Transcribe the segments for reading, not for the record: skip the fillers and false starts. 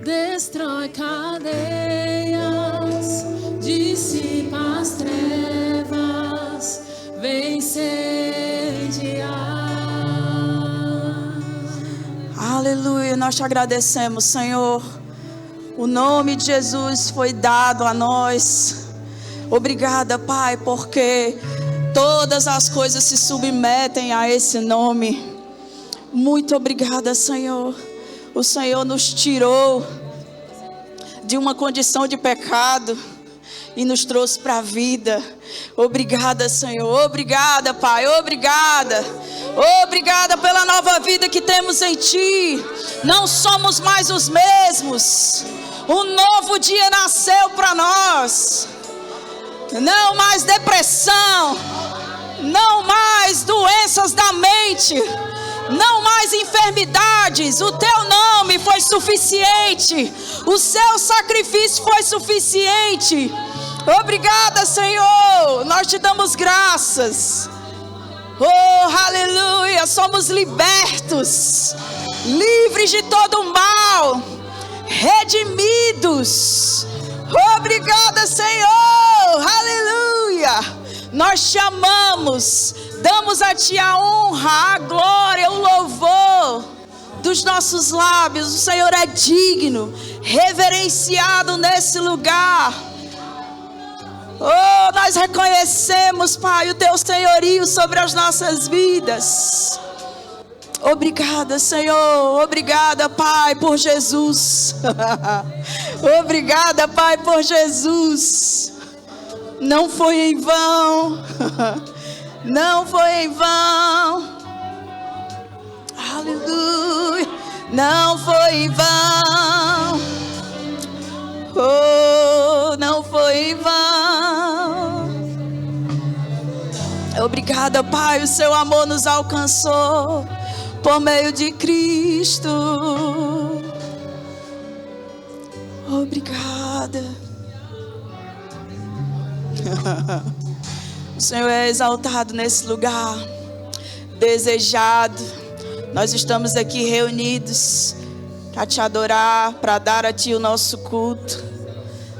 destrói cadeias, dissipa as trevas, vem incendiar. Aleluia, nós te agradecemos, Senhor. O nome de Jesus foi dado a nós. Obrigada, Pai, porque todas as coisas se submetem a esse nome. Muito obrigada, Senhor. O Senhor nos tirou de uma condição de pecado e nos trouxe para a vida. Obrigada, Senhor. Obrigada, Pai. Obrigada. Obrigada pela nova vida que temos em Ti. Não somos mais os mesmos. Um novo dia nasceu para nós. Não mais depressão. Não mais doenças da mente. Não mais enfermidades. O Teu nome foi suficiente. O Seu sacrifício foi suficiente. Obrigada, Senhor. Nós te damos graças. Oh, aleluia. Somos libertos, livres de todo mal, redimidos. Obrigada, Senhor. Aleluia. Nós te amamos. Damos a Ti a honra, a glória, o louvor dos nossos lábios. O Senhor é digno, reverenciado nesse lugar. Oh, nós reconhecemos, Pai, o Teu senhorio sobre as nossas vidas. Obrigada, Senhor. Obrigada, Pai, por Jesus. Obrigada, Pai, por Jesus. Não foi em vão. Não foi em vão. Aleluia. Não foi em vão. Oh, não foi em vão. Obrigada, Pai, o Seu amor nos alcançou por meio de Cristo. Obrigada. O Senhor é exaltado nesse lugar, desejado. Nós estamos aqui reunidos para Te adorar, para dar a Ti o nosso culto,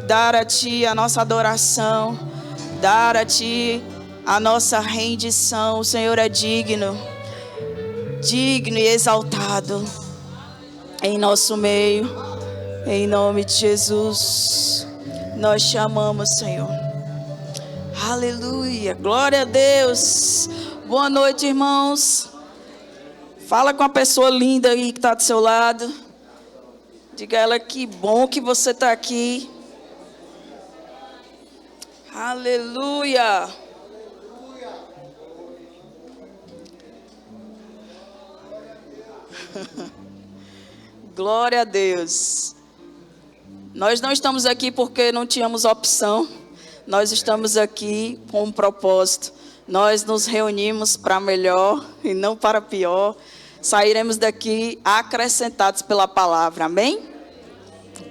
dar a Ti a nossa adoração, dar a Ti a nossa rendição. O Senhor é digno, digno e exaltado em nosso meio. Em nome de Jesus, nós Te amamos, Senhor. Aleluia, glória a Deus. Boa noite, irmãos. Fala com a pessoa linda aí que está do seu lado. Diga a ela que bom que você está aqui. Aleluia. Glória a Deus. Nós não estamos aqui porque não tínhamos opção. Nós estamos aqui com um propósito. Nós nos reunimos para melhor e não para pior. Sairemos daqui acrescentados pela palavra. Amém?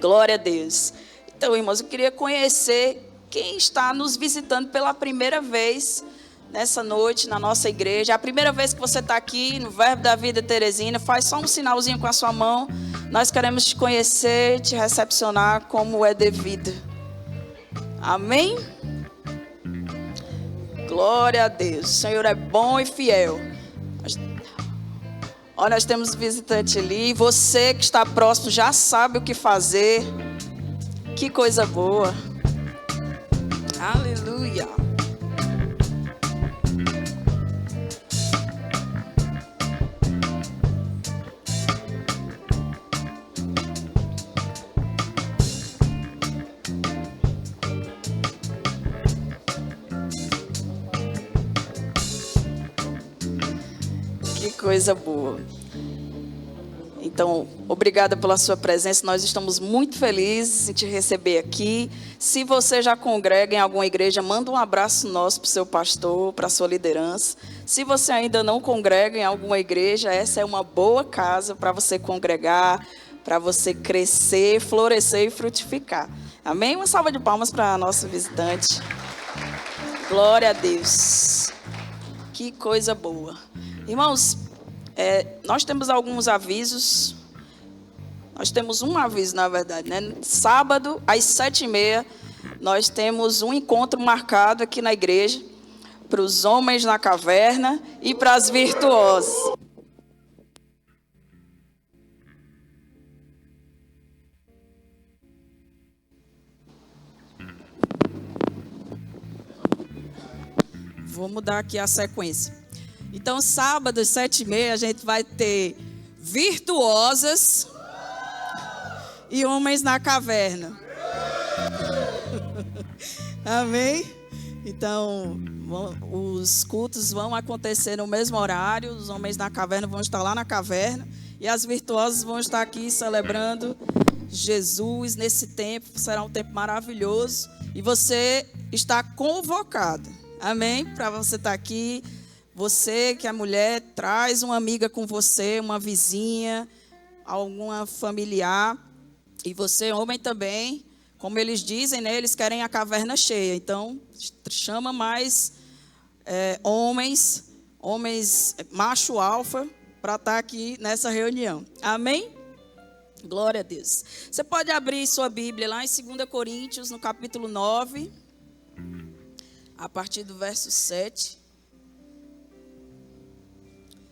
Glória a Deus. Então, irmãos, eu queria conhecer quem está nos visitando pela primeira vez nessa noite na nossa igreja. É a primeira vez que você está aqui no Verbo da Vida Teresina. Faz só um sinalzinho com a sua mão. Nós queremos te conhecer, te recepcionar como é devido. Amém? Glória a Deus. O Senhor é bom e fiel. Olha, nós temos um visitante ali. Você que está próximo já sabe o que fazer. Que coisa boa. Aleluia. Que coisa boa. Então, obrigada pela sua presença. Nós estamos muito felizes em te receber aqui. Se você já congrega em alguma igreja, manda um abraço nosso para o seu pastor, para a sua liderança. Se você ainda não congrega em alguma igreja, essa é uma boa casa para você congregar, para você crescer, florescer e frutificar. Amém? Uma salva de palmas para a nossa visitante. Glória a Deus. Que coisa boa. Irmãos, nós temos alguns avisos. Nós temos um aviso, na verdade, né? Sábado, às 7h30, nós temos um encontro marcado aqui na igreja para os homens na caverna e para as virtuosas. Vou mudar aqui a sequência. Então, sábado, às 7h30, a gente vai ter virtuosas e homens na caverna. Amém? Então, os cultos vão acontecer no mesmo horário. Os homens na caverna vão estar lá na caverna. E as virtuosas vão estar aqui celebrando Jesus nesse tempo. Será um tempo maravilhoso. E você está convocado. Amém? Para você estar aqui. Você que é mulher, traz uma amiga com você, uma vizinha, alguma familiar. E você, homem também, como eles dizem, né, eles querem a caverna cheia. Então, chama mais homens macho alfa, para estar aqui nessa reunião. Amém? Glória a Deus. Você pode abrir sua Bíblia lá em 2 Coríntios, no capítulo 9, a partir do verso 7.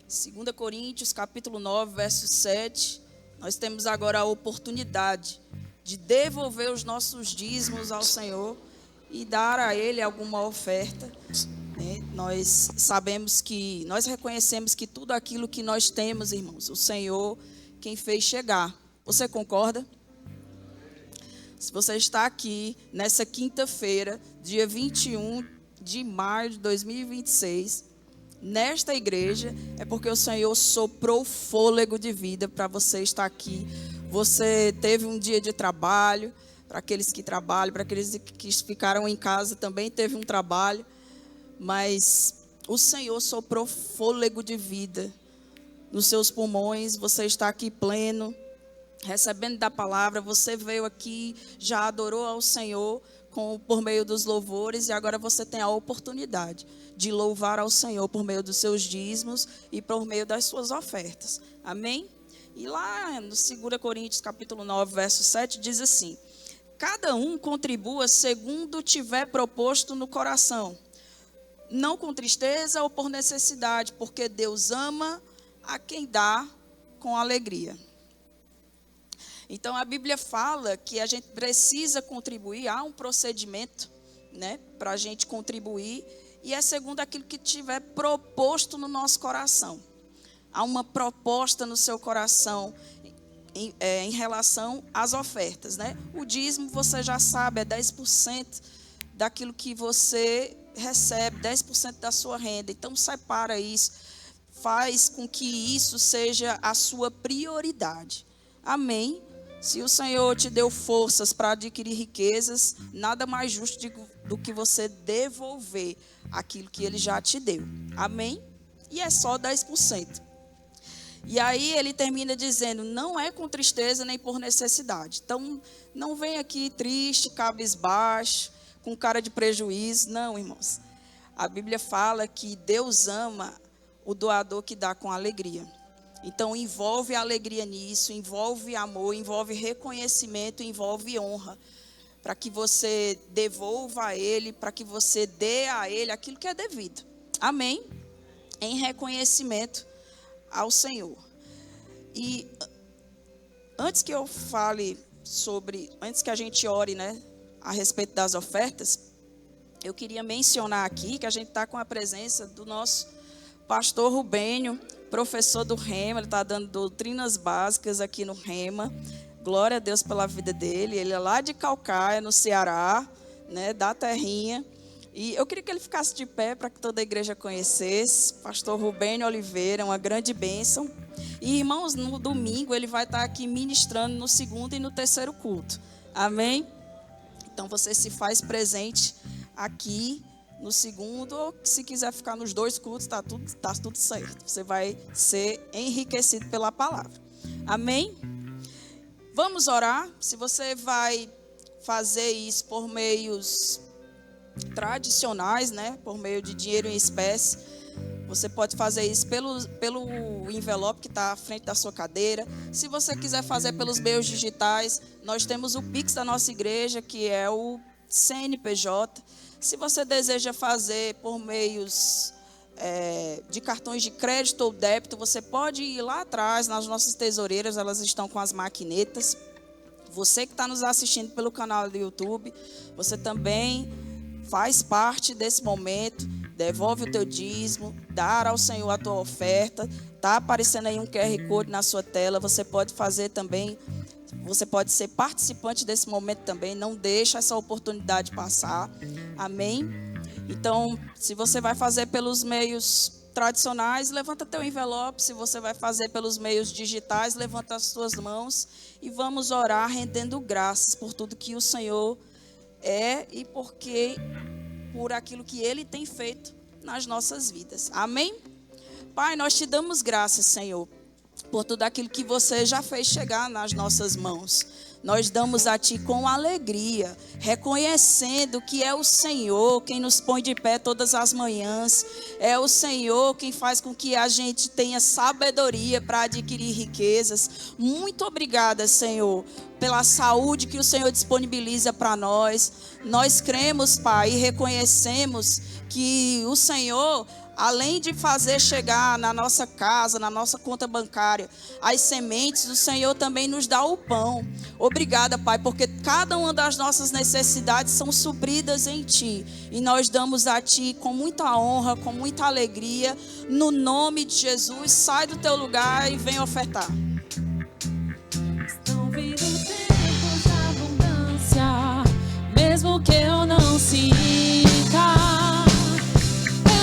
2 Coríntios, capítulo 9, verso 7. Nós temos agora a oportunidade de devolver os nossos dízimos ao Senhor e dar a Ele alguma oferta. Nós reconhecemos que tudo aquilo que nós temos, irmãos, o Senhor quem fez chegar. Você concorda? Se você está aqui nessa quinta-feira, dia 21 de maio de 2026, nesta igreja, é porque o Senhor soprou fôlego de vida para você estar aqui. Você teve um dia de trabalho, para aqueles que trabalham, para aqueles que ficaram em casa também teve um trabalho, mas o Senhor soprou fôlego de vida nos seus pulmões. Você está aqui pleno, recebendo da palavra. Você veio aqui, já adorou ao Senhor por meio dos louvores, e agora você tem a oportunidade de louvar ao Senhor por meio dos seus dízimos e por meio das suas ofertas. Amém? E lá no 2 Coríntios capítulo 9, verso 7, diz assim: cada um contribua segundo tiver proposto no coração, não com tristeza ou por necessidade, porque Deus ama a quem dá com alegria. Então a Bíblia fala que a gente precisa contribuir, há um procedimento, né, para a gente contribuir, e é segundo aquilo que tiver proposto no nosso coração. Há uma proposta no seu coração em relação às ofertas, né? O dízimo, você já sabe, é 10% daquilo que você recebe, 10% da sua renda. Então separa isso, faz com que isso seja a sua prioridade. Amém? Se o Senhor te deu forças para adquirir riquezas, nada mais justo do que você devolver aquilo que Ele já te deu. Amém? E é só 10%. E aí ele termina dizendo, não é com tristeza nem por necessidade. Então, não vem aqui triste, cabisbaixo, com cara de prejuízo. Não, irmãos. A Bíblia fala que Deus ama o doador que dá com alegria. Então, envolve alegria nisso, envolve amor, envolve reconhecimento, envolve honra. Para que você devolva a Ele, para que você dê a Ele aquilo que é devido. Amém? Em reconhecimento ao Senhor. E antes que eu fale antes que a gente ore, né, a respeito das ofertas, eu queria mencionar aqui que a gente está com a presença do nosso pastor Rubênio, professor do Rema. Ele está dando doutrinas básicas aqui no Rema. Glória a Deus pela vida dele. Ele é lá de Calcaia, no Ceará, né, da terrinha. E eu queria que ele ficasse de pé para que toda a igreja conhecesse. Pastor Rubênio Oliveira, uma grande bênção. E, irmãos, no domingo ele vai estar aqui ministrando no 2º e no 3º culto. Amém? Então você se faz presente aqui no 2º, ou se quiser ficar nos 2 cultos, tá tudo certo. Você vai ser enriquecido pela palavra. Amém? Vamos orar. Se você vai fazer isso por meios tradicionais, né, por meio de dinheiro em espécie, Você pode fazer isso pelo envelope que está à frente da sua cadeira. Se você quiser fazer pelos meios digitais, nós temos o Pix da nossa igreja, que é o CNPJ. Se você deseja fazer por meios de cartões de crédito ou débito, você pode ir lá atrás, nas nossas tesoureiras, elas estão com as maquinetas. Você que está nos assistindo pelo canal do YouTube, você também faz parte desse momento. Devolve o teu dízimo, dar ao Senhor a tua oferta. Está aparecendo aí um QR Code na sua tela. Você pode fazer também, você pode ser participante desse momento também. Não deixa essa oportunidade passar. Amém? Então, se você vai fazer pelos meios tradicionais, levanta teu envelope. Se você vai fazer pelos meios digitais, levanta as tuas mãos e vamos orar rendendo graças por tudo que o Senhor é e por aquilo que Ele tem feito nas nossas vidas. Amém? Pai, nós te damos graças, Senhor, por tudo aquilo que você já fez chegar nas nossas mãos. Nós damos a Ti com alegria, reconhecendo que é o Senhor quem nos põe de pé todas as manhãs. É o Senhor quem faz com que a gente tenha sabedoria para adquirir riquezas. Muito obrigada, Senhor, pela saúde que o Senhor disponibiliza para nós. Nós cremos, Pai, e reconhecemos que o Senhor, além de fazer chegar na nossa casa, na nossa conta bancária, as sementes, o Senhor também nos dá o pão. Obrigada, Pai, porque cada uma das nossas necessidades são supridas em Ti. E nós damos a Ti com muita honra, com muita alegria. No nome de Jesus, sai do teu lugar e vem ofertar. Estão vindo tempos de abundância, mesmo que eu não sinta.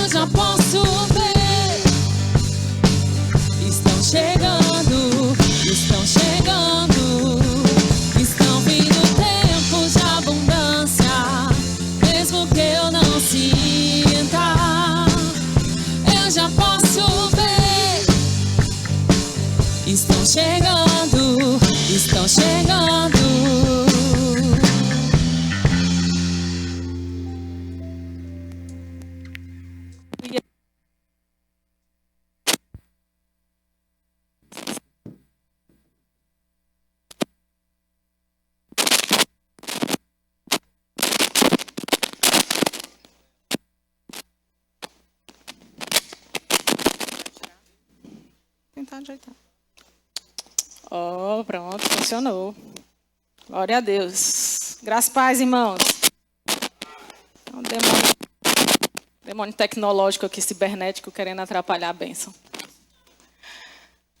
Eu já posso ver. Estão chegando, estão chegando. Estão vindo tempos de abundância, mesmo que eu não sinta. Eu já posso ver. Estão chegando, estão chegando. Tentar ajeitar. Oh, pronto, funcionou. Glória a Deus. Graças e paz, irmãos. Um demônio tecnológico aqui, cibernético, querendo atrapalhar a bênção.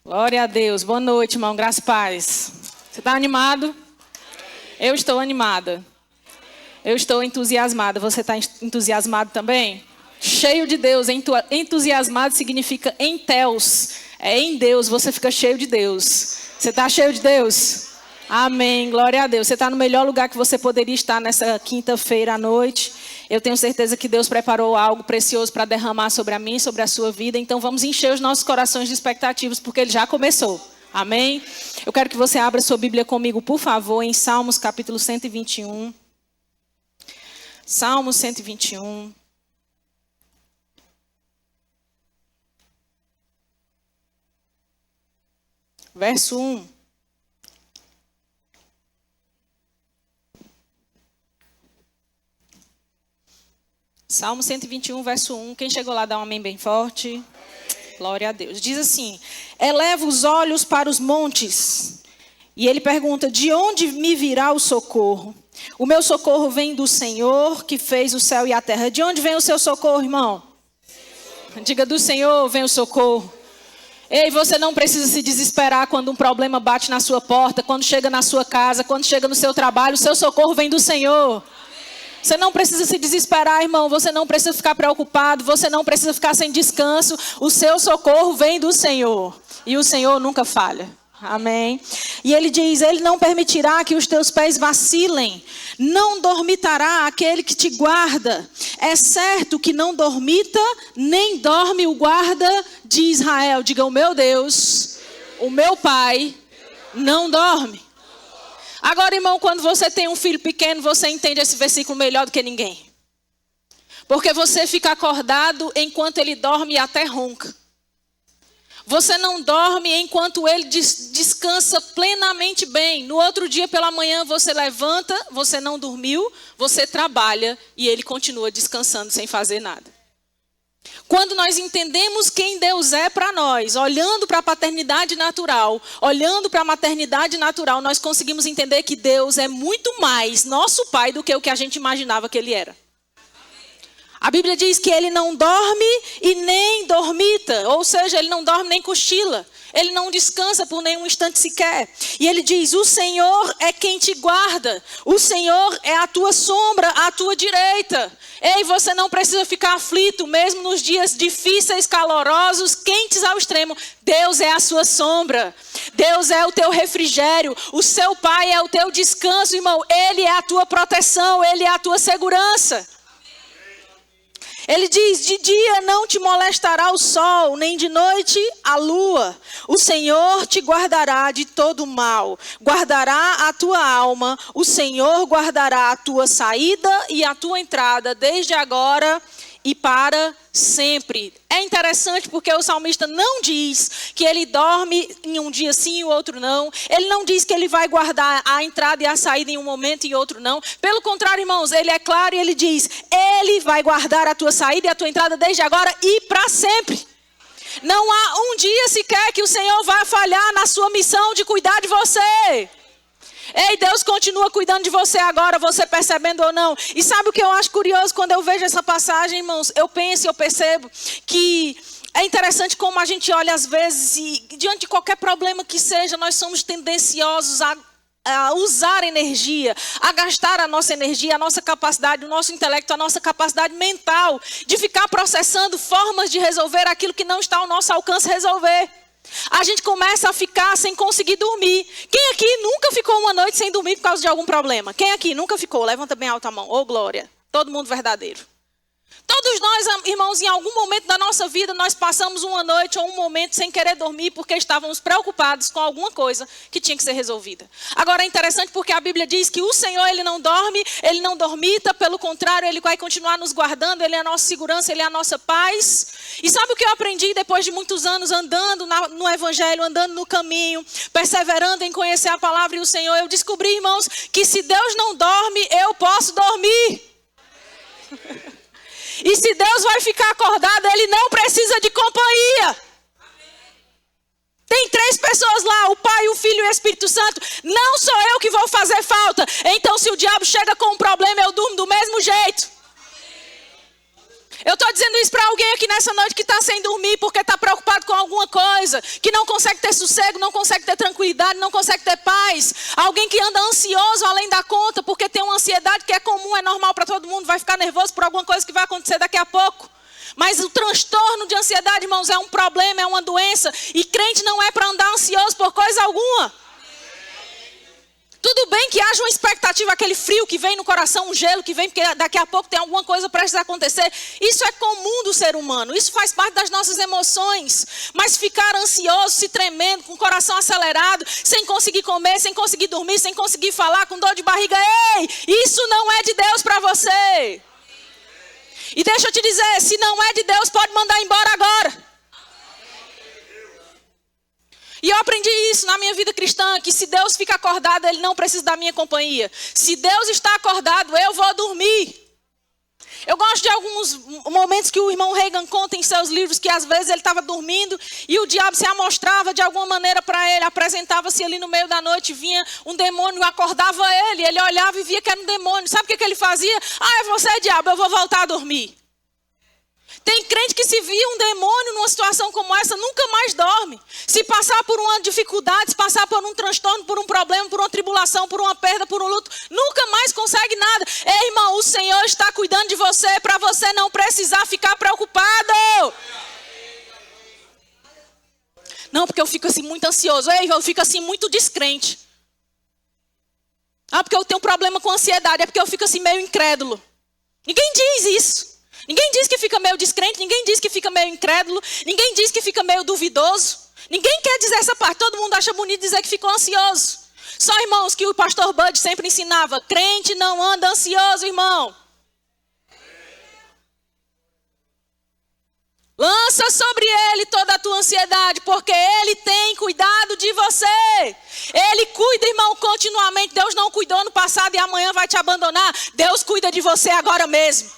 Glória a Deus. Boa noite, irmão. Graças e paz. Você está animado? Eu estou animada. Eu estou entusiasmada. Você está entusiasmado também? Cheio de Deus. Entusiasmado significa em Theos. É em Deus, você fica cheio de Deus. Você está cheio de Deus? Amém, glória a Deus. Você está no melhor lugar que você poderia estar nessa quinta-feira à noite. Eu tenho certeza que Deus preparou algo precioso para derramar sobre a mim, sobre a sua vida. Então vamos encher os nossos corações de expectativas, porque Ele já começou. Amém? Eu quero que você abra sua Bíblia comigo, por favor, em Salmos capítulo 121. Salmos 121. Verso 1. Salmo 121, verso 1. Quem chegou lá, dá um amém bem forte. Glória a Deus. Diz assim: eleva os olhos para os montes. E ele pergunta: de onde me virá o socorro? O meu socorro vem do Senhor, que fez o céu e a terra. De onde vem o seu socorro, irmão? Diga: do Senhor vem o socorro. Ei, você não precisa se desesperar quando um problema bate na sua porta, quando chega na sua casa, quando chega no seu trabalho. O seu socorro vem do Senhor. Você não precisa se desesperar, irmão. Você não precisa ficar preocupado. Você não precisa ficar sem descanso. O seu socorro vem do Senhor. E o Senhor nunca falha. Amém. E ele diz: ele não permitirá que os teus pés vacilem. Não dormitará aquele que te guarda. É certo que não dormita, nem dorme o guarda de Israel. Diga: o meu Deus, o meu Pai, não dorme. Agora, irmão, quando você tem um filho pequeno, você entende esse versículo melhor do que ninguém. Porque você fica acordado enquanto ele dorme e até ronca. Você não dorme enquanto ele descansa plenamente bem. No outro dia pela manhã você levanta, você não dormiu, você trabalha e ele continua descansando sem fazer nada. Quando nós entendemos quem Deus é para nós, olhando para a paternidade natural, olhando para a maternidade natural, nós conseguimos entender que Deus é muito mais nosso Pai do que o que a gente imaginava que Ele era. A Bíblia diz que Ele não dorme e nem dormita, ou seja, Ele não dorme nem cochila. Ele não descansa por nenhum instante sequer. E Ele diz, o Senhor é quem te guarda. O Senhor é a tua sombra, à tua direita. Ei, você não precisa ficar aflito, mesmo nos dias difíceis, calorosos, quentes ao extremo. Deus é a sua sombra. Deus é o teu refrigério. O seu Pai é o teu descanso, irmão. Ele é a tua proteção, Ele é a tua segurança. Ele diz, de dia não te molestará o sol, nem de noite a lua. O Senhor te guardará de todo mal, guardará a tua alma. O Senhor guardará a tua saída e a tua entrada, desde agora e para sempre. É interessante porque o salmista não diz que ele dorme em um dia sim e o outro não. Ele não diz que ele vai guardar a entrada e a saída em um momento e outro não. Pelo contrário, irmãos, ele é claro e ele diz, ele vai guardar a tua saída e a tua entrada desde agora e para sempre. Não há um dia sequer que o Senhor vai falhar na sua missão de cuidar de você. Ei, Deus continua cuidando de você agora, você percebendo ou não. E sabe o que eu acho curioso quando eu vejo essa passagem, irmãos? Eu penso e eu percebo que é interessante como a gente olha às vezes e diante de qualquer problema que seja, nós somos tendenciosos a usar energia, a gastar a nossa energia, a nossa capacidade, o nosso intelecto, a nossa capacidade mental de ficar processando formas de resolver aquilo que não está ao nosso alcance resolver. A gente começa a ficar sem conseguir dormir. Quem aqui nunca ficou uma noite sem dormir por causa de algum problema? Quem aqui nunca ficou? Levanta bem alta a mão. Ô, glória. Todo mundo verdadeiro. Todos nós, irmãos, em algum momento da nossa vida, nós passamos uma noite ou um momento sem querer dormir porque estávamos preocupados com alguma coisa que tinha que ser resolvida. Agora é interessante porque a Bíblia diz que o Senhor, Ele não dorme, Ele não dormita, pelo contrário, Ele vai continuar nos guardando, Ele é a nossa segurança, Ele é a nossa paz. E sabe o que eu aprendi depois de muitos anos andando no Evangelho, andando no caminho, perseverando em conhecer a palavra e o Senhor? Eu descobri, irmãos, que se Deus não dorme, eu posso dormir. E se Deus vai ficar acordado, Ele não precisa de companhia. Tem 3 pessoas lá, o Pai, o Filho e o Espírito Santo. Não sou eu que vou fazer falta. Então se o diabo chega com um problema, eu durmo do mesmo jeito. Eu estou dizendo isso para alguém aqui nessa noite que está sem dormir porque está preocupado com alguma coisa, que não consegue ter sossego, não consegue ter tranquilidade, não consegue ter paz. Alguém que anda ansioso além da conta porque tem uma ansiedade que é comum, é normal para todo mundo, vai ficar nervoso por alguma coisa que vai acontecer daqui a pouco. Mas o transtorno de ansiedade, irmãos, é um problema, é uma doença. E crente não é para andar ansioso por coisa alguma. Tudo bem que haja uma expectativa, aquele frio que vem no coração, um gelo que vem, porque daqui a pouco tem alguma coisa prestes a acontecer. Isso é comum do ser humano, isso faz parte das nossas emoções. Mas ficar ansioso, se tremendo, com o coração acelerado, sem conseguir comer, sem conseguir dormir, sem conseguir falar, com dor de barriga, ei, isso não é de Deus para você. E deixa eu te dizer, se não é de Deus, pode mandar embora agora. E eu aprendi isso na minha vida cristã, que se Deus fica acordado, Ele não precisa da minha companhia. Se Deus está acordado, eu vou dormir. Eu gosto de alguns momentos que o irmão Reagan conta em seus livros, que às vezes ele estava dormindo e o diabo se amostrava de alguma maneira para ele, apresentava-se ali no meio da noite, vinha um demônio, acordava ele, ele olhava e via que era um demônio. Sabe o que ele fazia? Ah, é você, diabo, eu vou voltar a dormir. Tem crente que se via um demônio numa situação como essa, nunca mais dorme. Se passar por uma dificuldade, se passar por um transtorno, por um problema, por uma tribulação, por uma perda, por um luto, nunca mais consegue nada. Ei, irmão, o Senhor está cuidando de você para você não precisar ficar preocupado. Não, porque eu fico assim muito ansioso. Ei, eu fico assim muito descrente. Ah, porque eu tenho um problema com ansiedade. É porque eu fico assim meio incrédulo. Ninguém diz isso. Ninguém diz que fica meio descrente, ninguém diz que fica meio incrédulo, ninguém diz que fica meio duvidoso. Ninguém quer dizer essa parte, todo mundo acha bonito dizer que ficou ansioso. Só, irmãos, que o pastor Bud sempre ensinava, crente não anda ansioso, irmão. Lança sobre ele toda a tua ansiedade, porque ele tem cuidado de você. Ele cuida, irmão, continuamente. Deus não cuidou no passado e amanhã vai te abandonar. Deus cuida de você agora mesmo.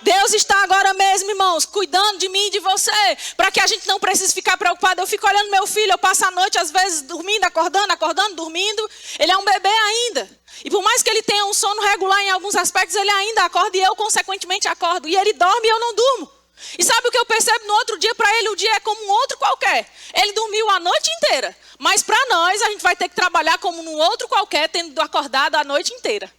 Deus está agora mesmo, irmãos, cuidando de mim e de você, para que a gente não precise ficar preocupado. Eu fico olhando meu filho, eu passo a noite às vezes dormindo, acordando, dormindo. Ele é um bebê ainda. E por mais que ele tenha um sono regular em alguns aspectos, ele ainda acorda e eu consequentemente acordo. E ele dorme e eu não durmo. E sabe o que eu percebo no outro dia? Para ele o dia é como um outro qualquer. Ele dormiu a noite inteira. Mas para nós a gente vai ter que trabalhar como num outro qualquer, tendo acordado a noite inteira.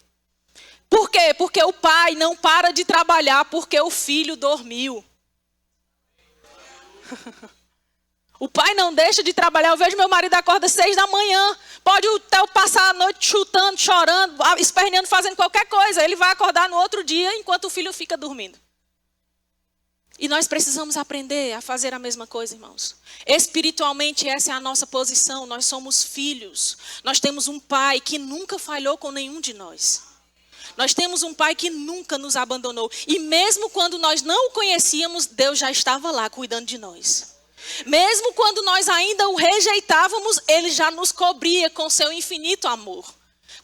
Por quê? Porque o pai não para de trabalhar porque o filho dormiu. O pai não deixa de trabalhar. Eu vejo meu marido acorda 6 da manhã. Pode até passar a noite chutando, chorando, esperneando, fazendo qualquer coisa. Ele vai acordar no outro dia enquanto o filho fica dormindo. E nós precisamos aprender a fazer a mesma coisa, irmãos. Espiritualmente, essa é a nossa posição. Nós somos filhos. Nós temos um pai que nunca falhou com nenhum de nós. Nós temos um pai que nunca nos abandonou. E mesmo quando nós não o conhecíamos, Deus já estava lá cuidando de nós. Mesmo quando nós ainda o rejeitávamos, ele já nos cobria com seu infinito amor.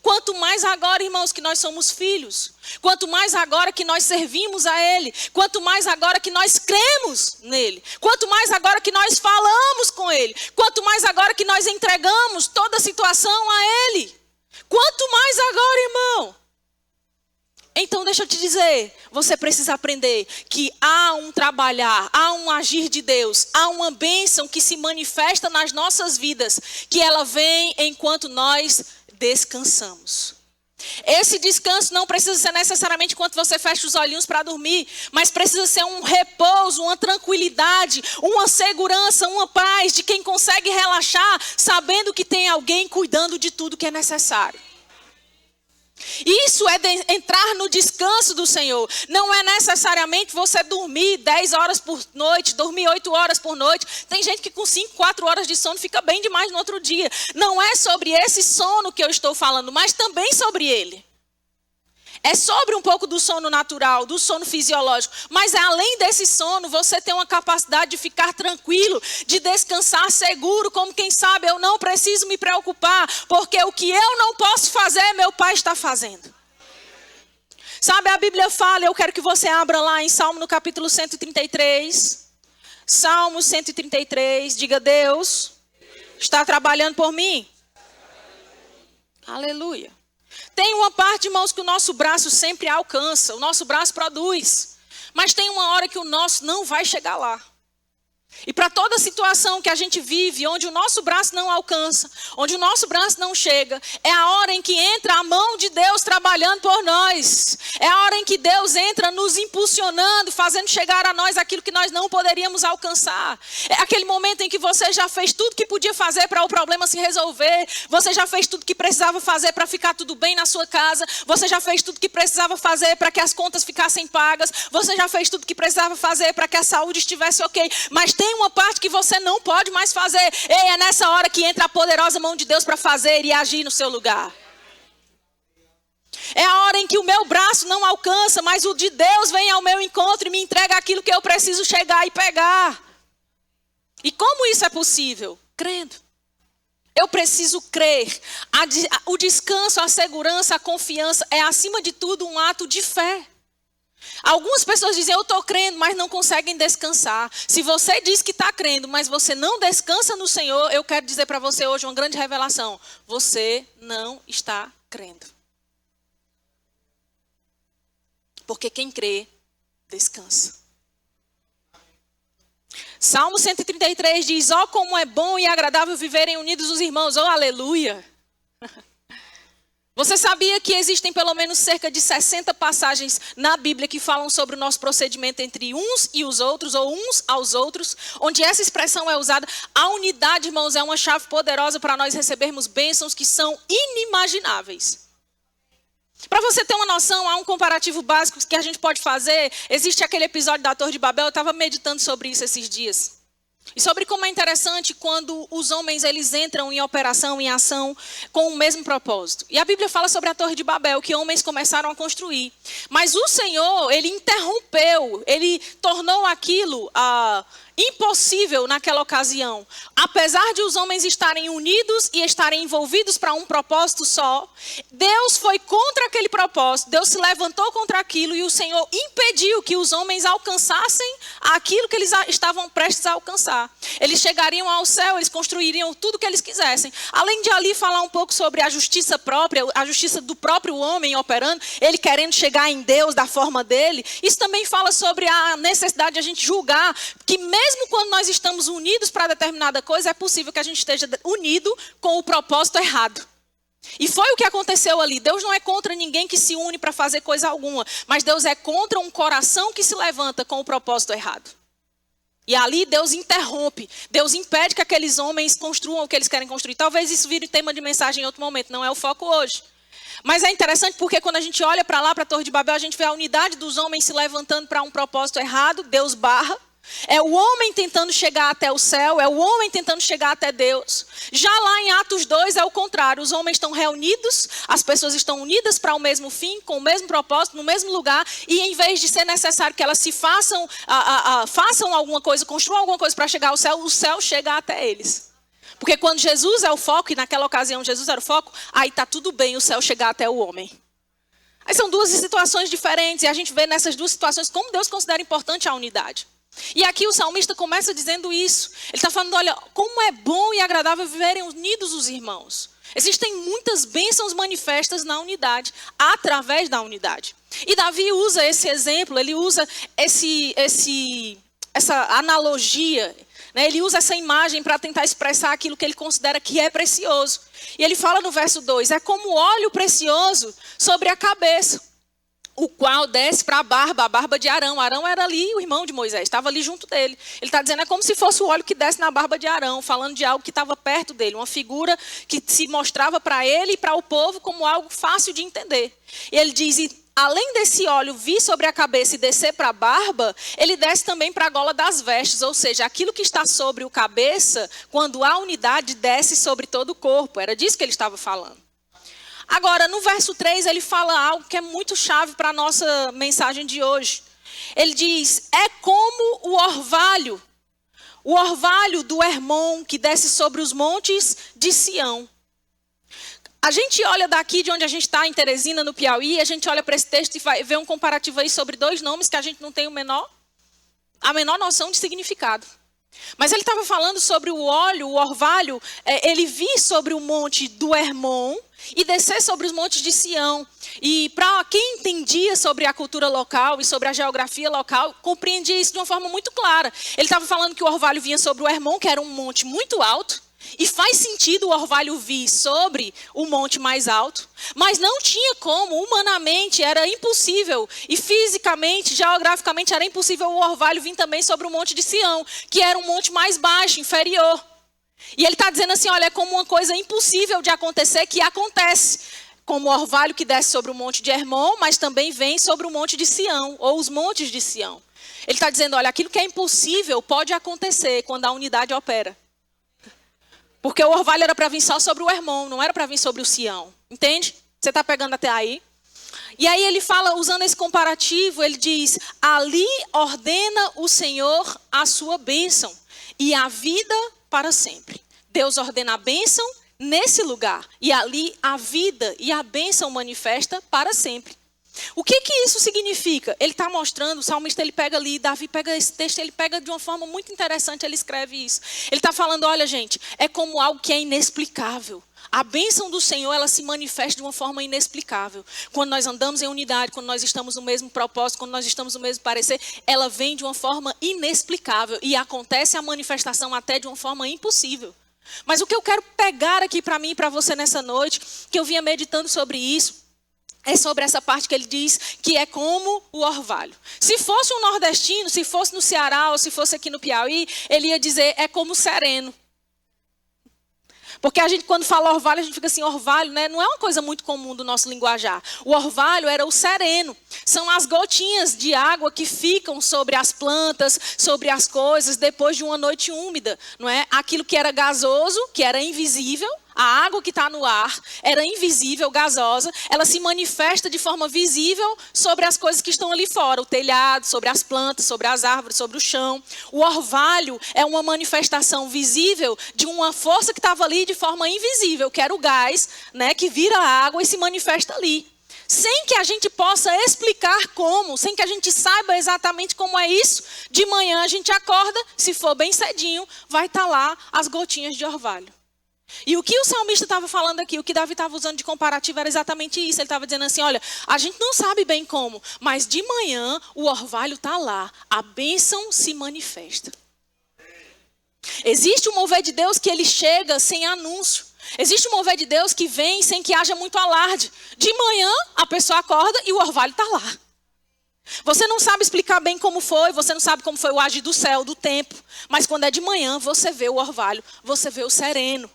Quanto mais agora, irmãos, que nós somos filhos. Quanto mais agora que nós servimos a ele. Quanto mais agora que nós cremos nele. Quanto mais agora que nós falamos com ele. Quanto mais agora que nós entregamos toda a situação a ele. Quanto mais agora, irmão. Então deixa eu te dizer, você precisa aprender que há um trabalhar, há um agir de Deus, há uma bênção que se manifesta nas nossas vidas, que ela vem enquanto nós descansamos. Esse descanso não precisa ser necessariamente quando você fecha os olhinhos para dormir, mas precisa ser um repouso, uma tranquilidade, uma segurança, uma paz de quem consegue relaxar, sabendo que tem alguém cuidando de tudo que é necessário. Isso é entrar no descanso do Senhor. Não é necessariamente você dormir 10 horas por noite, dormir 8 horas por noite. Tem gente que com 5, 4 horas de sono fica bem demais no outro dia. Não é sobre esse sono que eu estou falando, mas também sobre ele. É sobre um pouco do sono natural, do sono fisiológico. Mas além desse sono, você tem uma capacidade de ficar tranquilo, de descansar seguro, como quem sabe, eu não preciso me preocupar, porque o que eu não posso fazer, meu pai está fazendo. Sabe, a Bíblia fala, eu quero que você abra lá em Salmo no capítulo 133. Salmo 133, diga: Deus está trabalhando por mim. Aleluia. Tem uma parte, irmãos, que o nosso braço sempre alcança, o nosso braço produz. Mas tem uma hora que o nosso não vai chegar lá. E para toda situação que a gente vive, onde o nosso braço não alcança, onde o nosso braço não chega, é a hora em que entra a mão de Deus trabalhando por nós. É a hora em que Deus entra nos impulsionando, fazendo chegar a nós aquilo que nós não poderíamos alcançar. É aquele momento em que você já fez tudo que podia fazer para o problema se resolver. Você já fez tudo que precisava fazer para ficar tudo bem na sua casa. Você já fez tudo que precisava fazer para que as contas ficassem pagas. Você já fez tudo que precisava fazer para que a saúde estivesse ok. Mas tem uma parte que você não pode mais fazer. Ei, é nessa hora que entra a poderosa mão de Deus para fazer e agir no seu lugar. É a hora em que o meu braço não alcança, mas o de Deus vem ao meu encontro e me entrega aquilo que eu preciso chegar e pegar. E como isso é possível? Crendo. Eu preciso crer. O descanso, a segurança, a confiança é, acima de tudo, um ato de fé. Algumas pessoas dizem, eu estou crendo, mas não conseguem descansar. Se você diz que está crendo, mas você não descansa no Senhor, eu quero dizer para você hoje uma grande revelação. Você não está crendo. Porque quem crê, descansa. Salmo 133 diz, ó como é bom e agradável viverem unidos os irmãos. Oh, aleluia. Você sabia que existem pelo menos cerca de 60 passagens na Bíblia que falam sobre o nosso procedimento entre uns e os outros, ou uns aos outros, onde essa expressão é usada? A unidade, irmãos, é uma chave poderosa para nós recebermos bênçãos que são inimagináveis. Para você ter uma noção, há um comparativo básico que a gente pode fazer. Existe aquele episódio da Torre de Babel, eu estava meditando sobre isso esses dias. E sobre como é interessante quando os homens eles entram em operação, em ação, com o mesmo propósito. E a Bíblia fala sobre a Torre de Babel, que homens começaram a construir. Mas o Senhor, ele interrompeu, ele tornou aquilo impossível naquela ocasião. Apesar de os homens estarem unidos e estarem envolvidos para um propósito só, Deus foi contra aquele propósito, Deus se levantou contra aquilo e o Senhor impediu que os homens alcançassem aquilo que eles estavam prestes a alcançar. Eles chegariam ao céu, eles construiriam tudo o que eles quisessem. Além de ali falar um pouco sobre a justiça própria, a justiça do próprio homem operando, ele querendo chegar em Deus da forma dele, isso também fala sobre a necessidade de a gente julgar que mesmo quando nós estamos unidos para determinada coisa, é possível que a gente esteja unido com o propósito errado. E foi o que aconteceu ali. Deus não é contra ninguém que se une para fazer coisa alguma, mas Deus é contra um coração que se levanta com o propósito errado. E ali Deus interrompe, Deus impede que aqueles homens construam o que eles querem construir. Talvez isso vire tema de mensagem em outro momento, não é o foco hoje. Mas é interessante porque quando a gente olha para lá, para a Torre de Babel, a gente vê a unidade dos homens se levantando para um propósito errado, Deus barra. É o homem tentando chegar até o céu, é o homem tentando chegar até Deus. Já lá em Atos 2 é o contrário, os homens estão reunidos, as pessoas estão unidas para o mesmo fim, com o mesmo propósito, no mesmo lugar. E em vez de ser necessário que elas se façam alguma coisa, construam alguma coisa para chegar ao céu, o céu chega até eles. Porque quando Jesus é o foco, e naquela ocasião Jesus era o foco, aí está tudo bem o céu chegar até o homem. Aí são duas situações diferentes e a gente vê nessas duas situações como Deus considera importante a unidade. E aqui o salmista começa dizendo isso. Ele está falando, olha, como é bom e agradável viverem unidos os irmãos. Existem muitas bênçãos manifestas na unidade, através da unidade. E Davi usa esse exemplo, ele usa essa analogia, né? Ele usa essa imagem para tentar expressar aquilo que ele considera que é precioso. E ele fala no verso 2, é como óleo precioso sobre a cabeça, o qual desce para a barba de Arão. Arão era ali o irmão de Moisés, estava ali junto dele. Ele está dizendo, é como se fosse o óleo que desce na barba de Arão, falando de algo que estava perto dele, uma figura que se mostrava para ele e para o povo como algo fácil de entender. E ele diz, e além desse óleo vir sobre a cabeça e descer para a barba, ele desce também para a gola das vestes, ou seja, aquilo que está sobre o cabeça, quando há unidade, desce sobre todo o corpo. Era disso que ele estava falando. Agora, no verso 3, ele fala algo que é muito chave para a nossa mensagem de hoje. Ele diz, é como o orvalho do Hermon que desce sobre os montes de Sião. A gente olha daqui de onde a gente está, em Teresina, no Piauí, a gente olha para esse texto e vai ver um comparativo aí sobre dois nomes que a gente não tem a menor noção de significado. Mas ele estava falando sobre o óleo, o orvalho, ele vir sobre o monte do Hermon e descer sobre os montes de Sião. E para quem entendia sobre a cultura local e sobre a geografia local, compreendia isso de uma forma muito clara. Ele estava falando que o orvalho vinha sobre o Hermon, que era um monte muito alto, e faz sentido o orvalho vir sobre o monte mais alto, mas não tinha como, humanamente era impossível, e fisicamente, geograficamente era impossível o orvalho vir também sobre o monte de Sião, que era um monte mais baixo, inferior. E ele está dizendo assim, olha, é como uma coisa impossível de acontecer, que acontece. Como o orvalho que desce sobre o monte de Hermon, mas também vem sobre o monte de Sião, ou os montes de Sião. Ele está dizendo, olha, aquilo que é impossível pode acontecer quando a unidade opera. Porque o orvalho era para vir só sobre o Hermon, não era para vir sobre o Sião. Entende? Você está pegando até aí? E aí ele fala, usando esse comparativo, ele diz, ali ordena o Senhor a sua bênção e a vida para sempre. Deus ordena a bênção nesse lugar. E ali a vida e a bênção manifesta para sempre. O que isso significa? Ele está mostrando, o salmista ele pega ali, Davi pega esse texto, ele pega de uma forma muito interessante, ele escreve isso. Ele está falando, olha gente, é como algo que é inexplicável. A bênção do Senhor, ela se manifesta de uma forma inexplicável. Quando nós andamos em unidade, quando nós estamos no mesmo propósito, quando nós estamos no mesmo parecer, ela vem de uma forma inexplicável. E acontece a manifestação até de uma forma impossível. Mas o que eu quero pegar aqui para mim e para você nessa noite, que eu vinha meditando sobre isso, é sobre essa parte que ele diz que é como o orvalho. Se fosse um nordestino, se fosse no Ceará ou se fosse aqui no Piauí, ele ia dizer é como o sereno. Porque a gente, quando fala orvalho, a gente fica assim, orvalho, né? Não é uma coisa muito comum do nosso linguajar. O orvalho era o sereno. São as gotinhas de água que ficam sobre as plantas, sobre as coisas, depois de uma noite úmida, não é? Aquilo que era gasoso, que era invisível, a água que está no ar, era invisível, gasosa, ela se manifesta de forma visível sobre as coisas que estão ali fora, o telhado, sobre as plantas, sobre as árvores, sobre o chão. O orvalho é uma manifestação visível de uma força que estava ali de forma invisível, que era o gás, né, que vira água e se manifesta ali. Sem que a gente possa explicar como, sem que a gente saiba exatamente como é isso, de manhã a gente acorda, se for bem cedinho, vai estar lá as gotinhas de orvalho. E o que o salmista estava falando aqui, o que Davi estava usando de comparativo era exatamente isso. Ele estava dizendo assim, olha, a gente não sabe bem como, mas de manhã o orvalho está lá, a bênção se manifesta. Existe um mover de Deus que ele chega sem anúncio. Existe um mover de Deus que vem sem que haja muito alarde. De manhã a pessoa acorda e o orvalho está lá. Você não sabe explicar bem como foi, você não sabe como foi o agir do céu, do tempo. Mas quando é de manhã, você vê o orvalho, você vê o sereno.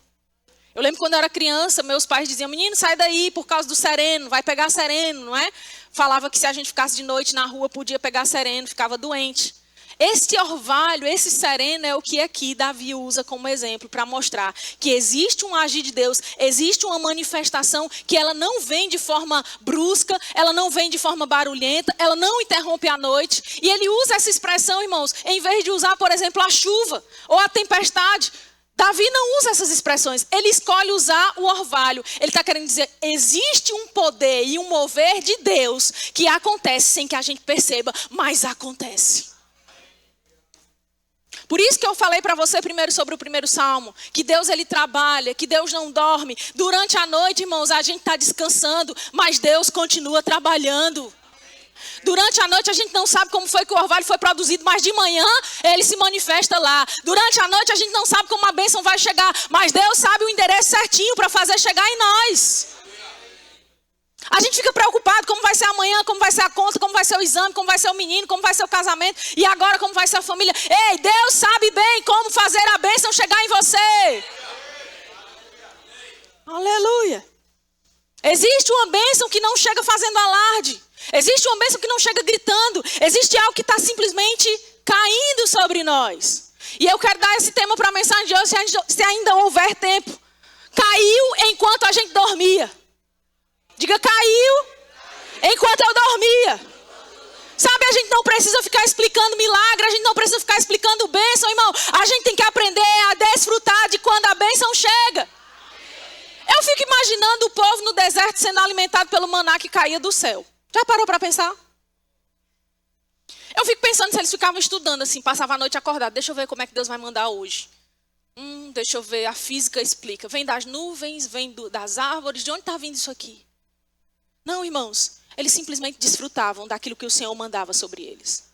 Eu lembro quando eu era criança, meus pais diziam, menino, sai daí por causa do sereno, vai pegar sereno, não é? Falava que se a gente ficasse de noite na rua, podia pegar sereno, ficava doente. Esse orvalho, esse sereno é o que aqui Davi usa como exemplo para mostrar que existe um agir de Deus, existe uma manifestação que ela não vem de forma brusca, ela não vem de forma barulhenta, ela não interrompe a noite. E ele usa essa expressão, irmãos, em vez de usar, por exemplo, a chuva ou a tempestade. Davi não usa essas expressões, ele escolhe usar o orvalho. Ele está querendo dizer, existe um poder e um mover de Deus que acontece sem que a gente perceba, mas acontece. Por isso que eu falei para você primeiro sobre o primeiro salmo, que Deus ele trabalha, que Deus não dorme. Durante a noite, irmãos, a gente está descansando, mas Deus continua trabalhando. Durante a noite a gente não sabe como foi que o orvalho foi produzido, mas de manhã ele se manifesta lá. Durante a noite a gente não sabe como a bênção vai chegar, mas Deus sabe o endereço certinho para fazer chegar em nós. A gente fica preocupado como vai ser amanhã, como vai ser a conta, como vai ser o exame, como vai ser o menino, como vai ser o casamento e agora como vai ser a família. Ei, Deus sabe bem como fazer a bênção chegar em você. Aleluia. Existe uma bênção que não chega fazendo alarde. Existe uma bênção que não chega gritando. Existe algo que está simplesmente caindo sobre nós. E eu quero dar esse tema para a mensagem de hoje, se ainda houver tempo. Caiu enquanto a gente dormia. Diga, caiu enquanto eu dormia. Sabe, a gente não precisa ficar explicando milagre, a gente não precisa ficar explicando bênção, irmão. A gente tem que aprender a desfrutar de quando a bênção chega. Eu fico imaginando o povo no deserto sendo alimentado pelo maná que caía do céu. Já parou para pensar? Eu fico pensando se eles ficavam estudando assim, passavam a noite acordado. Deixa eu ver como é que Deus vai mandar hoje. Deixa eu ver, a física explica. Vem das nuvens, vem das árvores. De onde está vindo isso aqui? Não, irmãos. Eles simplesmente desfrutavam daquilo que o Senhor mandava sobre eles.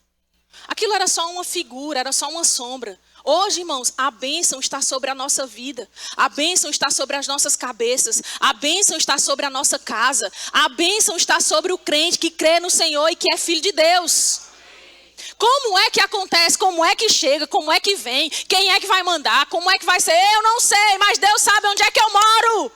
Aquilo era só uma figura, era só uma sombra. Hoje, irmãos, a bênção está sobre a nossa vida. A bênção está sobre as nossas cabeças. A bênção está sobre a nossa casa. A bênção está sobre o crente que crê no Senhor e que é filho de Deus. Como é que acontece? Como é que chega? Como é que vem? Quem é que vai mandar? Como é que vai ser? Eu não sei, mas Deus sabe onde é que eu moro.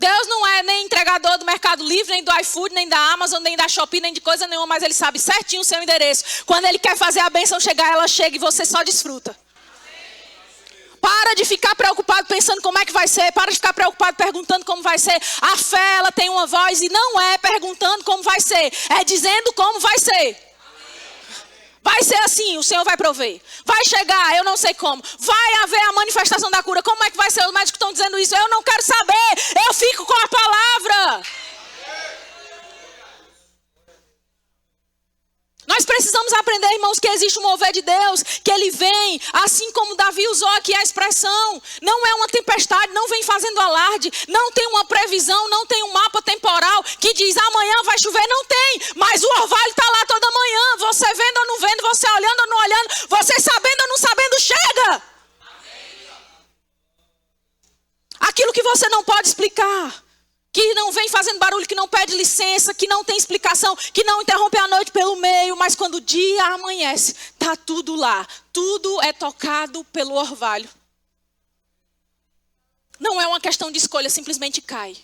Deus não é nem entregador do Mercado Livre, nem do iFood, nem da Amazon, nem da Shopee, nem de coisa nenhuma, mas Ele sabe certinho o seu endereço. Quando Ele quer fazer a bênção chegar, ela chega e você só desfruta. Para de ficar preocupado pensando como é que vai ser. Para de ficar preocupado perguntando como vai ser. A fé, ela tem uma voz e não é perguntando como vai ser. É dizendo como vai ser. Vai ser assim, o Senhor vai prover. Vai chegar, eu não sei como. Vai haver a manifestação da cura. Como é que vai ser? Os médicos estão dizendo isso. Eu não quero saber. Eu fico com a palavra. Nós precisamos aprender, irmãos, que existe um mover de Deus, que Ele vem, assim como Davi usou aqui a expressão. Não é uma tempestade, não vem fazendo alarde, não tem uma previsão, não tem um mapa temporal que diz amanhã vai chover, não tem. Mas o orvalho está lá toda manhã, você vendo ou não vendo, você olhando ou não olhando, você sabendo ou não sabendo, chega. Aquilo que você não pode explicar. que não vem fazendo barulho, que não pede licença, que não tem explicação, que não interrompe a noite pelo meio, mas quando o dia amanhece, está tudo lá. Tudo é tocado pelo orvalho. Não é uma questão de escolha, simplesmente cai.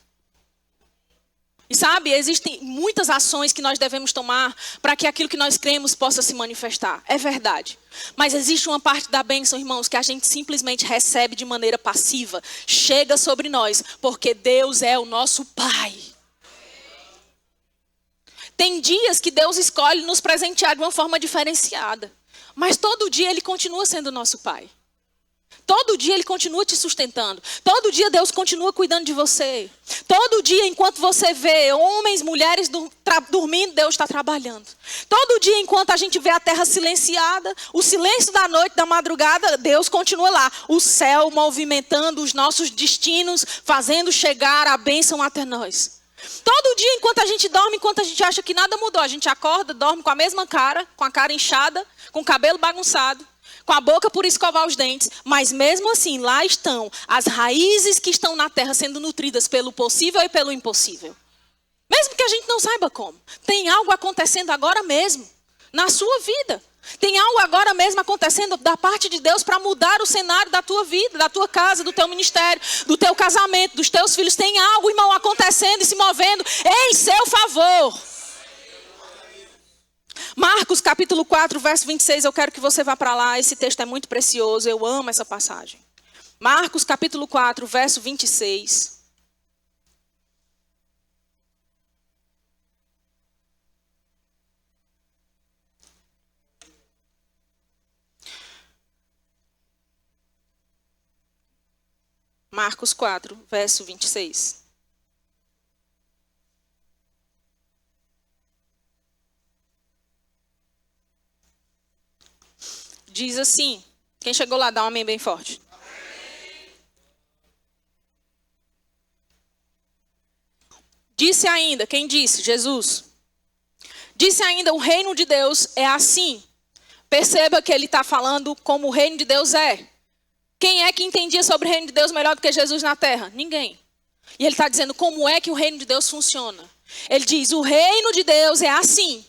E sabe, existem muitas ações que nós devemos tomar para que aquilo que nós cremos possa se manifestar. É verdade. Mas existe uma parte da bênção, irmãos, que a gente simplesmente recebe de maneira passiva. Chega sobre nós, porque Deus é o nosso Pai. Tem dias que Deus escolhe nos presentear de uma forma diferenciada. Mas todo dia Ele continua sendo nosso Pai. Todo dia Ele continua te sustentando. Todo dia Deus continua cuidando de você. Todo dia, enquanto você vê homens, mulheres dormindo, Deus está trabalhando. Todo dia, enquanto a gente vê a terra silenciada, o silêncio da noite, da madrugada, Deus continua lá. O céu movimentando os nossos destinos, fazendo chegar a bênção até nós. Todo dia, enquanto a gente dorme, enquanto a gente acha que nada mudou, a gente acorda, dorme com a mesma cara, com a cara inchada, com o cabelo bagunçado, com a boca por escovar os dentes, mas mesmo assim, lá estão as raízes que estão na terra sendo nutridas pelo possível e pelo impossível. Mesmo que a gente não saiba como. Tem algo acontecendo agora mesmo, na sua vida. Tem algo agora mesmo acontecendo da parte de Deus para mudar o cenário da tua vida, da tua casa, do teu ministério, do teu casamento, dos teus filhos. Tem algo, irmão, acontecendo e se movendo em seu favor. Marcos capítulo 4, verso 26, eu quero que você vá para lá, esse texto é muito precioso, eu amo essa passagem. Marcos capítulo 4, verso 26. Marcos 4, verso 26. Diz assim, quem chegou lá, dá um amém bem forte. Amém. Disse ainda, quem disse? Jesus. Disse ainda, o reino de Deus é assim. Perceba que ele está falando como o reino de Deus é. Quem é que entendia sobre o reino de Deus melhor do que Jesus na terra? Ninguém. E ele está dizendo como é que o reino de Deus funciona. Ele diz, o reino de Deus é assim.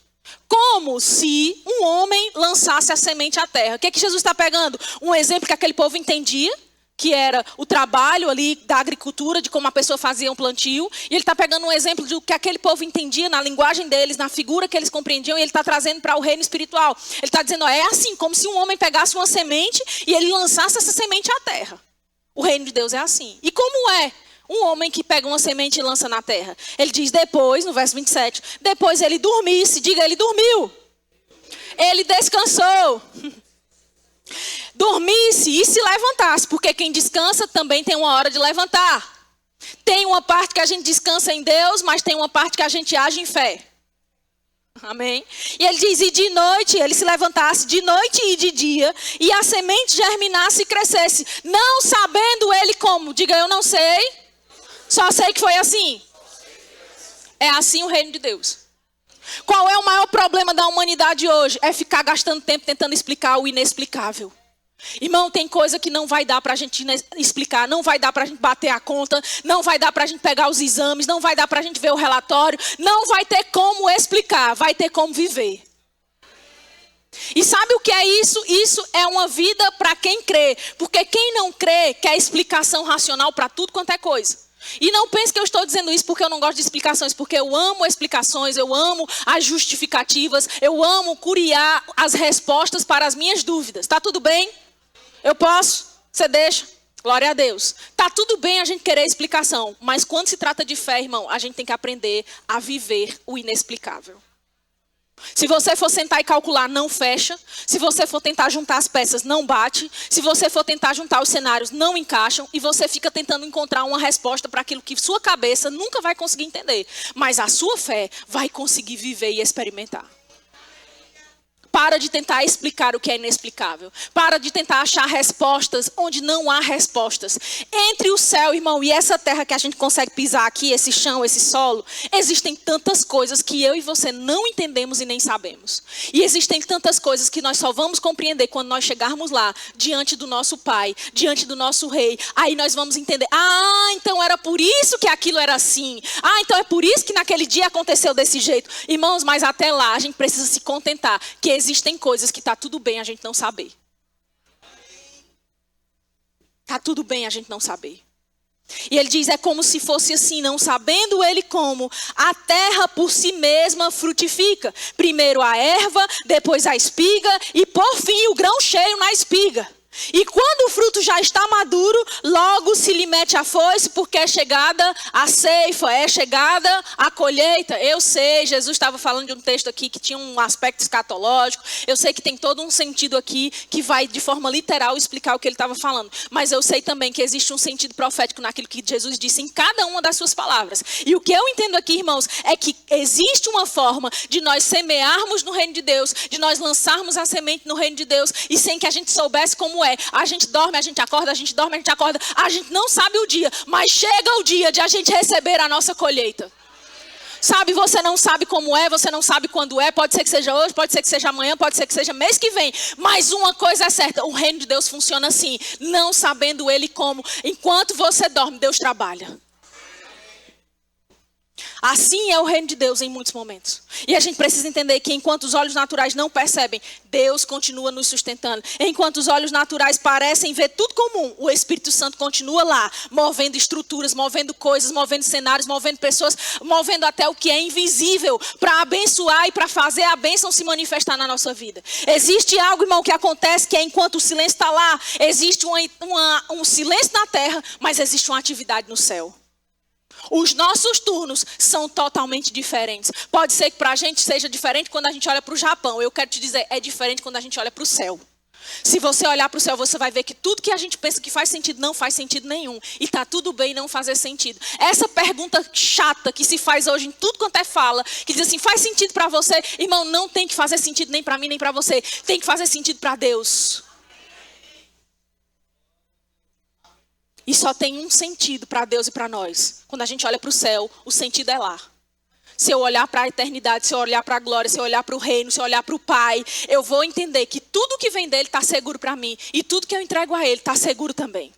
Como se um homem lançasse a semente à terra. O que é que Jesus está pegando? Um exemplo que aquele povo entendia, que era o trabalho ali da agricultura, de como a pessoa fazia um plantio. E ele está pegando um exemplo do que aquele povo entendia na linguagem deles, na figura que eles compreendiam, e ele está trazendo para o reino espiritual. Ele está dizendo, é assim, como se um homem pegasse uma semente e ele lançasse essa semente à terra. O reino de Deus é assim. E como é um homem que pega uma semente e lança na terra? Ele diz depois, no verso 27, depois ele dormisse, diga, ele dormiu. Ele descansou. Dormisse e se levantasse, porque quem descansa também tem uma hora de levantar. Tem uma parte que a gente descansa em Deus, mas tem uma parte que a gente age em fé. Amém? E ele diz, e de noite, ele se levantasse de noite e de dia, e a semente germinasse e crescesse, não sabendo ele como. Diga, eu não sei, só sei que foi assim. É assim o reino de Deus. Qual é o maior problema da humanidade hoje? É ficar gastando tempo tentando explicar o inexplicável. Irmão, tem coisa que não vai dar para a gente explicar, não vai dar para a gente bater a conta, não vai dar para a gente pegar os exames, não vai dar para a gente ver o relatório, não vai ter como explicar, vai ter como viver. E sabe o que é isso? Isso é uma vida para quem crê, porque quem não crê quer explicação racional para tudo quanto é coisa. E não pense que eu estou dizendo isso porque eu não gosto de explicações, porque eu amo explicações, eu amo as justificativas, eu amo curiar as respostas para as minhas dúvidas. Tá tudo bem? Eu posso? Você deixa? Glória a Deus. Tá tudo bem a gente querer explicação, mas quando se trata de fé, irmão, a gente tem que aprender a viver o inexplicável. Se você for sentar e calcular, não fecha. Se você for tentar juntar as peças, não bate. Se você for tentar juntar os cenários, não encaixam. E você fica tentando encontrar uma resposta para aquilo que sua cabeça nunca vai conseguir entender. Mas a sua fé vai conseguir viver e experimentar. Para de tentar explicar o que é inexplicável. Para de tentar achar respostas onde não há respostas. Entre o céu, irmão, e essa terra que a gente consegue pisar aqui, esse chão, esse solo, existem tantas coisas que eu e você não entendemos e nem sabemos. E existem tantas coisas que nós só vamos compreender quando nós chegarmos lá, diante do nosso Pai, diante do nosso Rei. Aí nós vamos entender, então era por isso que aquilo era assim. Então é por isso que naquele dia aconteceu desse jeito. Irmãos, mas até lá a gente precisa se contentar que existem coisas que está tudo bem a gente não saber. Está tudo bem a gente não saber. E ele diz, é como se fosse assim, não sabendo ele como a terra por si mesma frutifica. Primeiro a erva, depois a espiga e por fim o grão cheio na espiga. E quando o fruto já está maduro, logo se lhe mete a foice, porque é chegada a ceifa, é chegada a colheita. Eu sei, Jesus estava falando de um texto aqui que tinha um aspecto escatológico. Eu sei que tem todo um sentido aqui que vai de forma literal explicar o que ele estava falando. Mas eu sei também que existe um sentido profético naquilo que Jesus disse em cada uma das suas palavras. E o que eu entendo aqui, irmãos, é que existe uma forma de nós semearmos no reino de Deus, de nós lançarmos a semente no reino de Deus, e sem que a gente soubesse como é. A gente dorme, a gente acorda, a gente dorme, a gente acorda. A gente não sabe o dia, mas chega o dia de a gente receber a nossa colheita. Sabe, você não sabe como é, você não sabe quando é. Pode ser que seja hoje, pode ser que seja amanhã, pode ser que seja mês que vem. Mas uma coisa é certa, o reino de Deus funciona assim, não sabendo ele como. Enquanto você dorme, Deus trabalha. Assim é o reino de Deus em muitos momentos. E a gente precisa entender que enquanto os olhos naturais não percebem, Deus continua nos sustentando. Enquanto os olhos naturais parecem ver tudo comum, o Espírito Santo continua lá, movendo estruturas, movendo coisas, movendo cenários, movendo pessoas, movendo até o que é invisível, para abençoar e para fazer a bênção se manifestar na nossa vida. Existe algo, irmão, que acontece que é enquanto o silêncio está lá, existe um silêncio na terra, mas existe uma atividade no céu. Os nossos turnos são totalmente diferentes. Pode ser que para a gente seja diferente quando a gente olha para o Japão. Eu quero te dizer, é diferente quando a gente olha para o céu. Se você olhar para o céu, você vai ver que tudo que a gente pensa que faz sentido, não faz sentido nenhum. E está tudo bem não fazer sentido. Essa pergunta chata que se faz hoje em tudo quanto é fala, que diz assim, faz sentido para você? Irmão, não tem que fazer sentido nem para mim, nem para você. Tem que fazer sentido para Deus. E só tem um sentido para Deus e para nós. Quando a gente olha para o céu, o sentido é lá. Se eu olhar para a eternidade, se eu olhar para a glória, se eu olhar para o reino, se eu olhar para o Pai, eu vou entender que tudo que vem dele está seguro para mim. E tudo que eu entrego a ele está seguro também.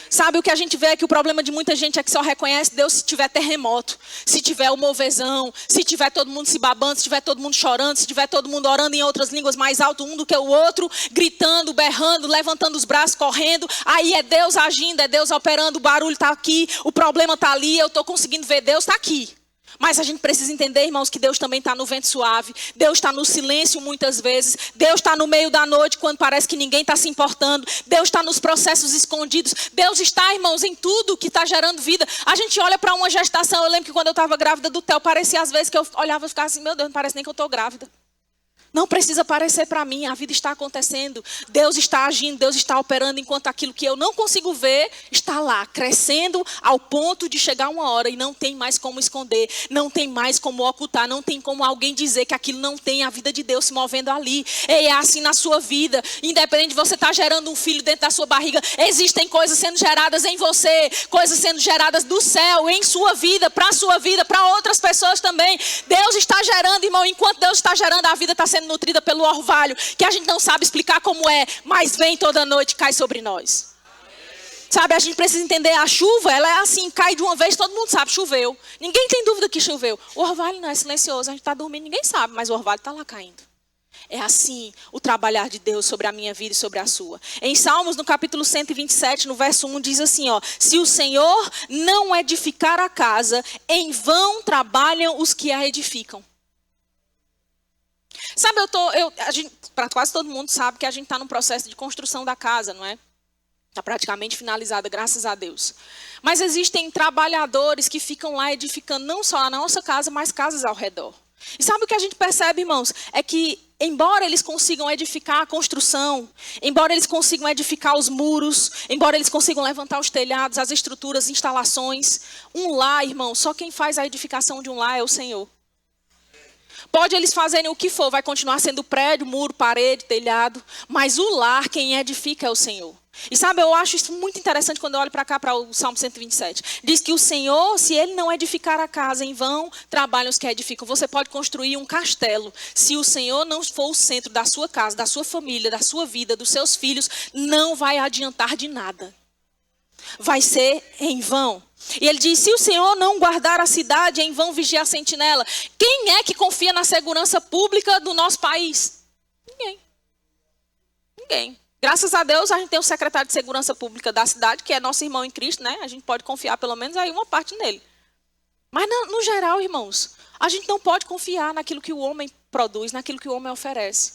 Sabe, o que a gente vê é que o problema de muita gente é que só reconhece Deus se tiver terremoto, se tiver o movezão, se tiver todo mundo se babando, se tiver todo mundo chorando, se tiver todo mundo orando em outras línguas mais alto um do que o outro, gritando, berrando, levantando os braços, correndo. Aí é Deus agindo, é Deus operando, o barulho está aqui, o problema está ali, eu estou conseguindo ver Deus, está aqui. Mas a gente precisa entender, irmãos, que Deus também está no vento suave. Deus está no silêncio muitas vezes. Deus está no meio da noite quando parece que ninguém está se importando. Deus está nos processos escondidos. Deus está, irmãos, em tudo que está gerando vida. A gente olha para uma gestação. Eu lembro que quando eu estava grávida do Theo, parecia às vezes que eu olhava e ficava assim, meu Deus, não parece nem que eu estou grávida. Não precisa parecer para mim, a vida está acontecendo. Deus está agindo, Deus está operando, enquanto aquilo que eu não consigo ver está lá, crescendo ao ponto de chegar uma hora e não tem mais como esconder, não tem mais como ocultar, não tem como alguém dizer que aquilo não tem a vida de Deus se movendo ali. E é assim na sua vida, independente de você estar gerando um filho dentro da sua barriga, existem coisas sendo geradas em você, coisas sendo geradas do céu, em sua vida, para outras pessoas também. Deus está gerando, irmão, enquanto Deus está gerando, a vida está sendo nutrida pelo orvalho, que a gente não sabe explicar como é, mas vem toda noite e cai sobre nós. Sabe, a gente precisa entender, a chuva, ela é assim, cai de uma vez, todo mundo sabe, choveu. Ninguém tem dúvida que choveu. O orvalho não é silencioso, a gente está dormindo, ninguém sabe, mas o orvalho está lá caindo. É assim o trabalhar de Deus sobre a minha vida e sobre a sua. Em Salmos, no capítulo 127, no verso 1, diz assim, ó: se o Senhor não edificar a casa, em vão trabalham os que a edificam. Sabe, para quase todo mundo sabe que a gente está num processo de construção da casa, não é? Está praticamente finalizada, graças a Deus. Mas existem trabalhadores que ficam lá edificando não só a nossa casa, mas casas ao redor. E sabe o que a gente percebe, irmãos? É que, embora eles consigam edificar a construção, embora eles consigam edificar os muros, embora eles consigam levantar os telhados, as estruturas, as instalações, um lar, irmão, só quem faz a edificação de um lar é o Senhor. Pode eles fazerem o que for, vai continuar sendo prédio, muro, parede, telhado. Mas o lar, quem edifica é o Senhor. E sabe, eu acho isso muito interessante quando eu olho para cá, para o Salmo 127. Diz que o Senhor, se Ele não edificar a casa, em vão trabalham os que edificam. Você pode construir um castelo. Se o Senhor não for o centro da sua casa, da sua família, da sua vida, dos seus filhos, não vai adiantar de nada. Vai ser em vão. E ele diz, se o Senhor não guardar a cidade, em vão vigia a sentinela. Quem é que confia na segurança pública do nosso país? Ninguém. Ninguém. Graças a Deus, a gente tem o secretário de segurança pública da cidade, que é nosso irmão em Cristo, né? A gente pode confiar pelo menos aí uma parte nele. Mas no geral, irmãos, a gente não pode confiar naquilo que o homem produz, naquilo que o homem oferece.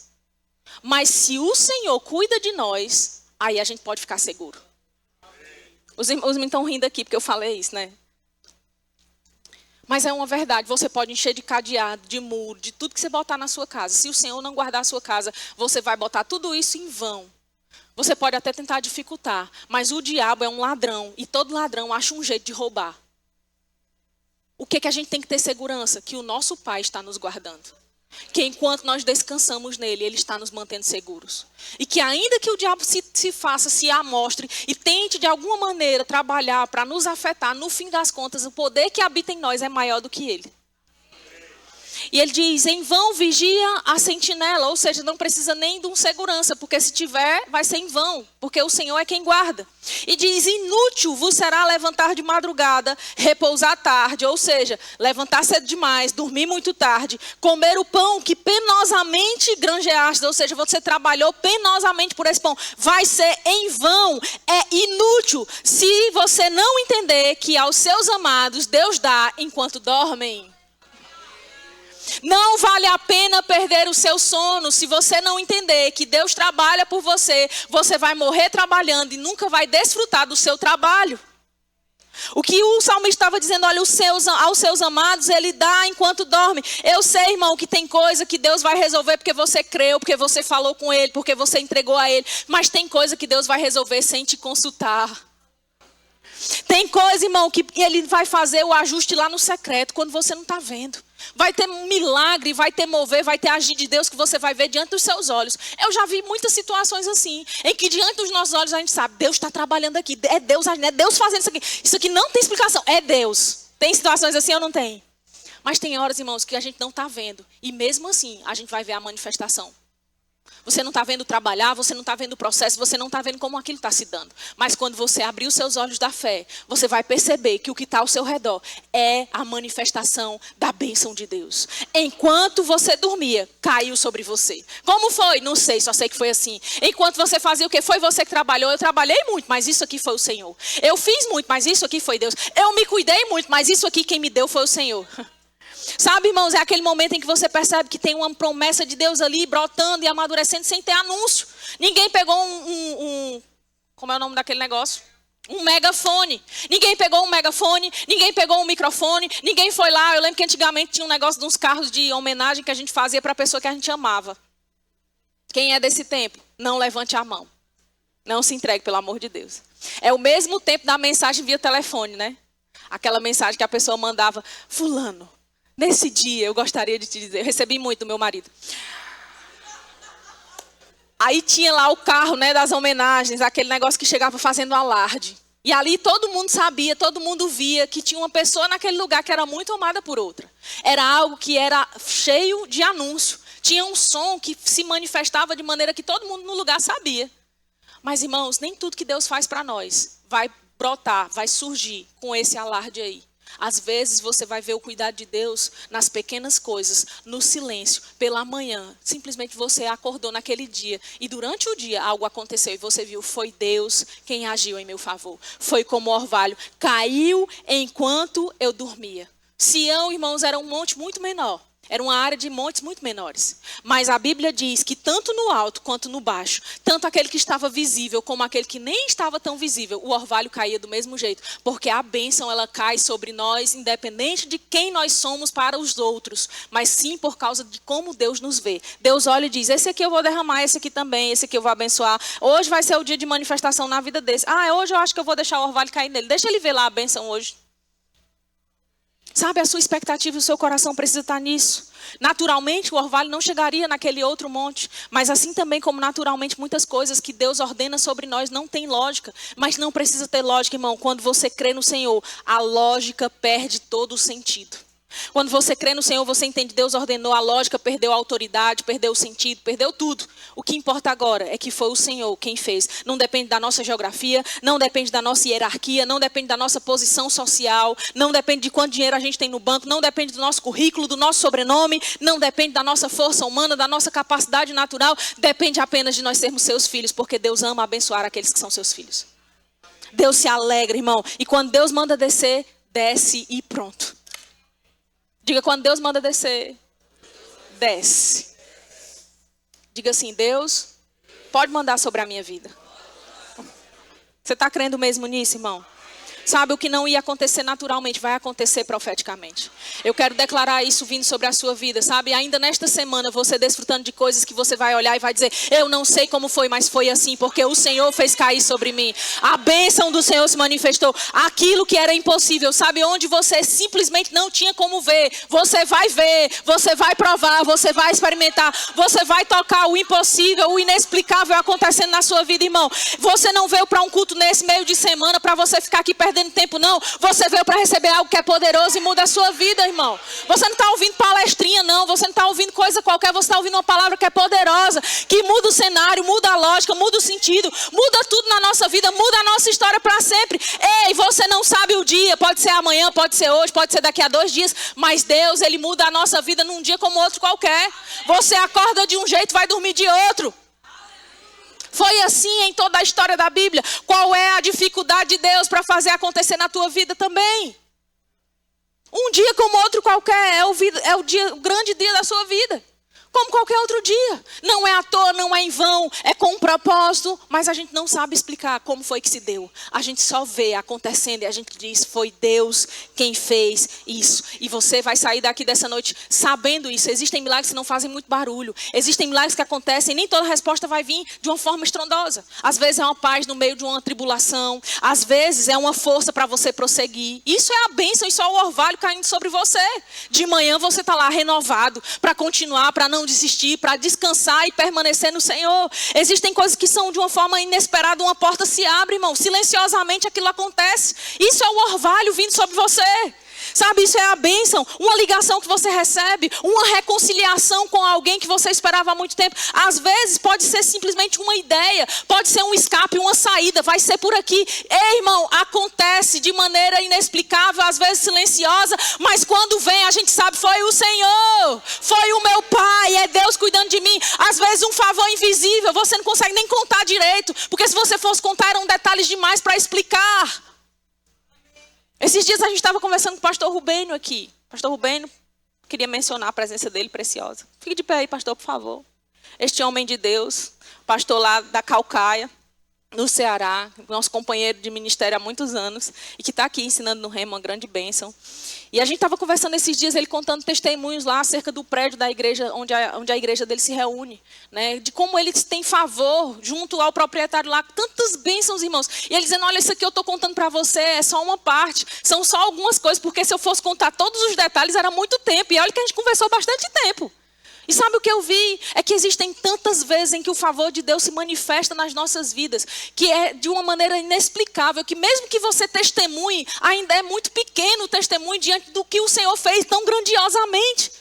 Mas se o Senhor cuida de nós, aí a gente pode ficar seguro. Os irmãos estão rindo aqui porque eu falei isso, né? Mas é uma verdade, você pode encher de cadeado, de muro, de tudo que você botar na sua casa. Se o Senhor não guardar a sua casa, você vai botar tudo isso em vão. Você pode até tentar dificultar, mas o diabo é um ladrão e todo ladrão acha um jeito de roubar. O que a gente tem que ter segurança? Que o nosso Pai está nos guardando. Que enquanto nós descansamos nele, ele está nos mantendo seguros. E que ainda que o diabo se amostre e tente de alguma maneira trabalhar para nos afetar, no fim das contas, o poder que habita em nós é maior do que ele. E ele diz, em vão vigia a sentinela, ou seja, não precisa nem de um segurança, porque se tiver, vai ser em vão, porque o Senhor é quem guarda. E diz, inútil vos será levantar de madrugada, repousar tarde, ou seja, levantar cedo demais, dormir muito tarde, comer o pão que penosamente granjeaste, ou seja, você trabalhou penosamente por esse pão, vai ser em vão, é inútil, se você não entender que aos seus amados Deus dá enquanto dormem. Não vale a pena perder o seu sono se você não entender que Deus trabalha por você. Você vai morrer trabalhando e nunca vai desfrutar do seu trabalho. O que o salmista estava dizendo, olha, aos seus amados ele dá enquanto dorme. Eu sei, irmão, que tem coisa que Deus vai resolver porque você creu, porque você falou com ele, porque você entregou a ele. Mas tem coisa que Deus vai resolver sem te consultar. Tem coisa, irmão, que ele vai fazer o ajuste lá no secreto, quando você não está vendo. Vai ter um milagre, vai ter mover, vai ter agir de Deus que você vai ver diante dos seus olhos. Eu já vi muitas situações assim, em que diante dos nossos olhos a gente sabe, Deus está trabalhando aqui, é Deus agindo, é Deus fazendo isso aqui. Isso aqui não tem explicação, é Deus. Tem situações assim ou não tem? Mas tem horas, irmãos, que a gente não está vendo. E mesmo assim, a gente vai ver a manifestação. Você não está vendo trabalhar, você não está vendo o processo, você não está vendo como aquilo está se dando. Mas quando você abrir os seus olhos da fé, você vai perceber que o que está ao seu redor é a manifestação da bênção de Deus. Enquanto você dormia, caiu sobre você. Como foi? Não sei, só sei que foi assim. Enquanto você fazia o quê? Foi você que trabalhou. Eu trabalhei muito, mas isso aqui foi o Senhor. Eu fiz muito, mas isso aqui foi Deus. Eu me cuidei muito, mas isso aqui quem me deu foi o Senhor. Sabe, irmãos, é aquele momento em que você percebe que tem uma promessa de Deus ali brotando e amadurecendo sem ter anúncio. Ninguém pegou como é o nome daquele negócio? Um megafone. Ninguém pegou um megafone, ninguém pegou um microfone, ninguém foi lá. Eu lembro que antigamente tinha um negócio de uns carros de homenagem que a gente fazia para a pessoa que a gente amava. Quem é desse tempo? Não levante a mão. Não se entregue, pelo amor de Deus. É o mesmo tempo da mensagem via telefone, né? Aquela mensagem que a pessoa mandava, fulano. Nesse dia, eu gostaria de te dizer, eu recebi muito do meu marido. Aí tinha lá o carro, né, das homenagens, aquele negócio que chegava fazendo alarde. E ali todo mundo sabia, todo mundo via que tinha uma pessoa naquele lugar que era muito amada por outra. Era algo que era cheio de anúncio. Tinha um som que se manifestava de maneira que todo mundo no lugar sabia. Mas, irmãos, nem tudo que Deus faz para nós vai brotar, vai surgir com esse alarde aí. Às vezes você vai ver o cuidado de Deus nas pequenas coisas, no silêncio, pela manhã. Simplesmente você acordou naquele dia e durante o dia algo aconteceu e você viu, foi Deus quem agiu em meu favor. Foi como o orvalho, caiu enquanto eu dormia. Sião, irmãos, era um monte muito menor. Era uma área de montes muito menores. Mas a Bíblia diz que tanto no alto quanto no baixo, tanto aquele que estava visível como aquele que nem estava tão visível, o orvalho caía do mesmo jeito. Porque a bênção, ela cai sobre nós, independente de quem nós somos para os outros. Mas sim por causa de como Deus nos vê. Deus olha e diz, esse aqui eu vou derramar, esse aqui também, esse aqui eu vou abençoar. Hoje vai ser o dia de manifestação na vida desse. Hoje eu acho que eu vou deixar o orvalho cair nele. Deixa ele ver lá a bênção hoje. Sabe, a sua expectativa e o seu coração precisa estar nisso. Naturalmente, o orvalho não chegaria naquele outro monte. Mas assim também como naturalmente muitas coisas que Deus ordena sobre nós não tem lógica. Mas não precisa ter lógica, irmão. Quando você crê no Senhor, a lógica perde todo o sentido. Quando você crê no Senhor, você entende, Deus ordenou, a lógica perdeu a autoridade, perdeu o sentido, perdeu tudo. O que importa agora é que foi o Senhor quem fez. Não depende da nossa geografia, não depende da nossa hierarquia, não depende da nossa posição social, não depende de quanto dinheiro a gente tem no banco, não depende do nosso currículo, do nosso sobrenome, não depende da nossa força humana, da nossa capacidade natural, depende apenas de nós sermos seus filhos, porque Deus ama abençoar aqueles que são seus filhos. Deus se alegra, irmão, e quando Deus manda descer, desce e pronto. Diga, quando Deus manda descer, desce. Diga assim, Deus pode mandar sobre a minha vida. Você está crendo mesmo nisso, irmão? Sabe, o que não ia acontecer naturalmente, vai acontecer profeticamente. Eu quero declarar isso vindo sobre a sua vida, sabe? Ainda nesta semana, você desfrutando de coisas que você vai olhar e vai dizer, eu não sei como foi, mas foi assim, porque o Senhor fez cair sobre mim. A bênção do Senhor se manifestou. Aquilo que era impossível, sabe? Onde você simplesmente não tinha como ver. Você vai ver, você vai provar, você vai experimentar. Você vai tocar o impossível, o inexplicável acontecendo na sua vida, irmão. Você não veio para um culto nesse meio de semana para você ficar aqui perdendo tempo, não. Você veio para receber algo que é poderoso e muda a sua vida, irmão. Você não está ouvindo palestrinha, não. Você não está ouvindo coisa qualquer. Você está ouvindo uma palavra que é poderosa, que muda o cenário, muda a lógica, muda o sentido, muda tudo na nossa vida, muda a nossa história para sempre. Ei, você não sabe o dia. Pode ser amanhã, pode ser hoje, pode ser daqui a 2 dias. Mas Deus, Ele muda a nossa vida num dia como outro qualquer. Você acorda de um jeito, vai dormir de outro. Foi assim em toda a história da Bíblia. Qual é a dificuldade de Deus para fazer acontecer na tua vida também? Um dia como outro qualquer, o grande dia da sua vida. Como qualquer outro dia. Não é à toa, não é em vão, é com um propósito, mas a gente não sabe explicar como foi que se deu. A gente só vê acontecendo e a gente diz, foi Deus quem fez isso. E você vai sair daqui dessa noite sabendo isso. Existem milagres que não fazem muito barulho. Existem milagres que acontecem e nem toda resposta vai vir de uma forma estrondosa. Às vezes é uma paz no meio de uma tribulação. Às vezes é uma força para você prosseguir. Isso é a bênção, isso é o orvalho caindo sobre você. De manhã você está lá renovado para continuar, para não desistir, para descansar e permanecer no Senhor. Existem coisas que são de uma forma inesperada, uma porta se abre, irmão, silenciosamente aquilo acontece. Isso é o orvalho vindo sobre você. Sabe, isso é a bênção, uma ligação que você recebe, uma reconciliação com alguém que você esperava há muito tempo. Às vezes pode ser simplesmente uma ideia, pode ser um escape, uma saída, vai ser por aqui. Ei, irmão, acontece de maneira inexplicável, às vezes silenciosa, mas quando vem a gente sabe, foi o Senhor, foi o meu Pai, é Deus cuidando de mim. Às vezes um favor invisível, você não consegue nem contar direito, porque se você fosse contar eram detalhes demais para explicar. Esses dias a gente estava conversando com o pastor Rubênio aqui. Pastor Rubênio, queria mencionar a presença dele preciosa. Fique de pé aí, pastor, por favor. Este homem de Deus, pastor lá da Caucaia, no Ceará, nosso companheiro de ministério há muitos anos, e que está aqui ensinando no Rema, uma grande bênção. E a gente estava conversando esses dias, ele contando testemunhos lá acerca do prédio da igreja, onde a igreja dele se reúne, né? De como ele tem favor junto ao proprietário lá, tantas bênçãos, irmãos. E ele dizendo, olha, isso aqui eu estou contando para você, é só uma parte, são só algumas coisas, porque se eu fosse contar todos os detalhes, era muito tempo. E olha que a gente conversou bastante tempo. E sabe o que eu vi? É que existem tantas vezes em que o favor de Deus se manifesta nas nossas vidas, que é de uma maneira inexplicável, que mesmo que você testemunhe, ainda é muito pequeno o testemunho diante do que o Senhor fez tão grandiosamente.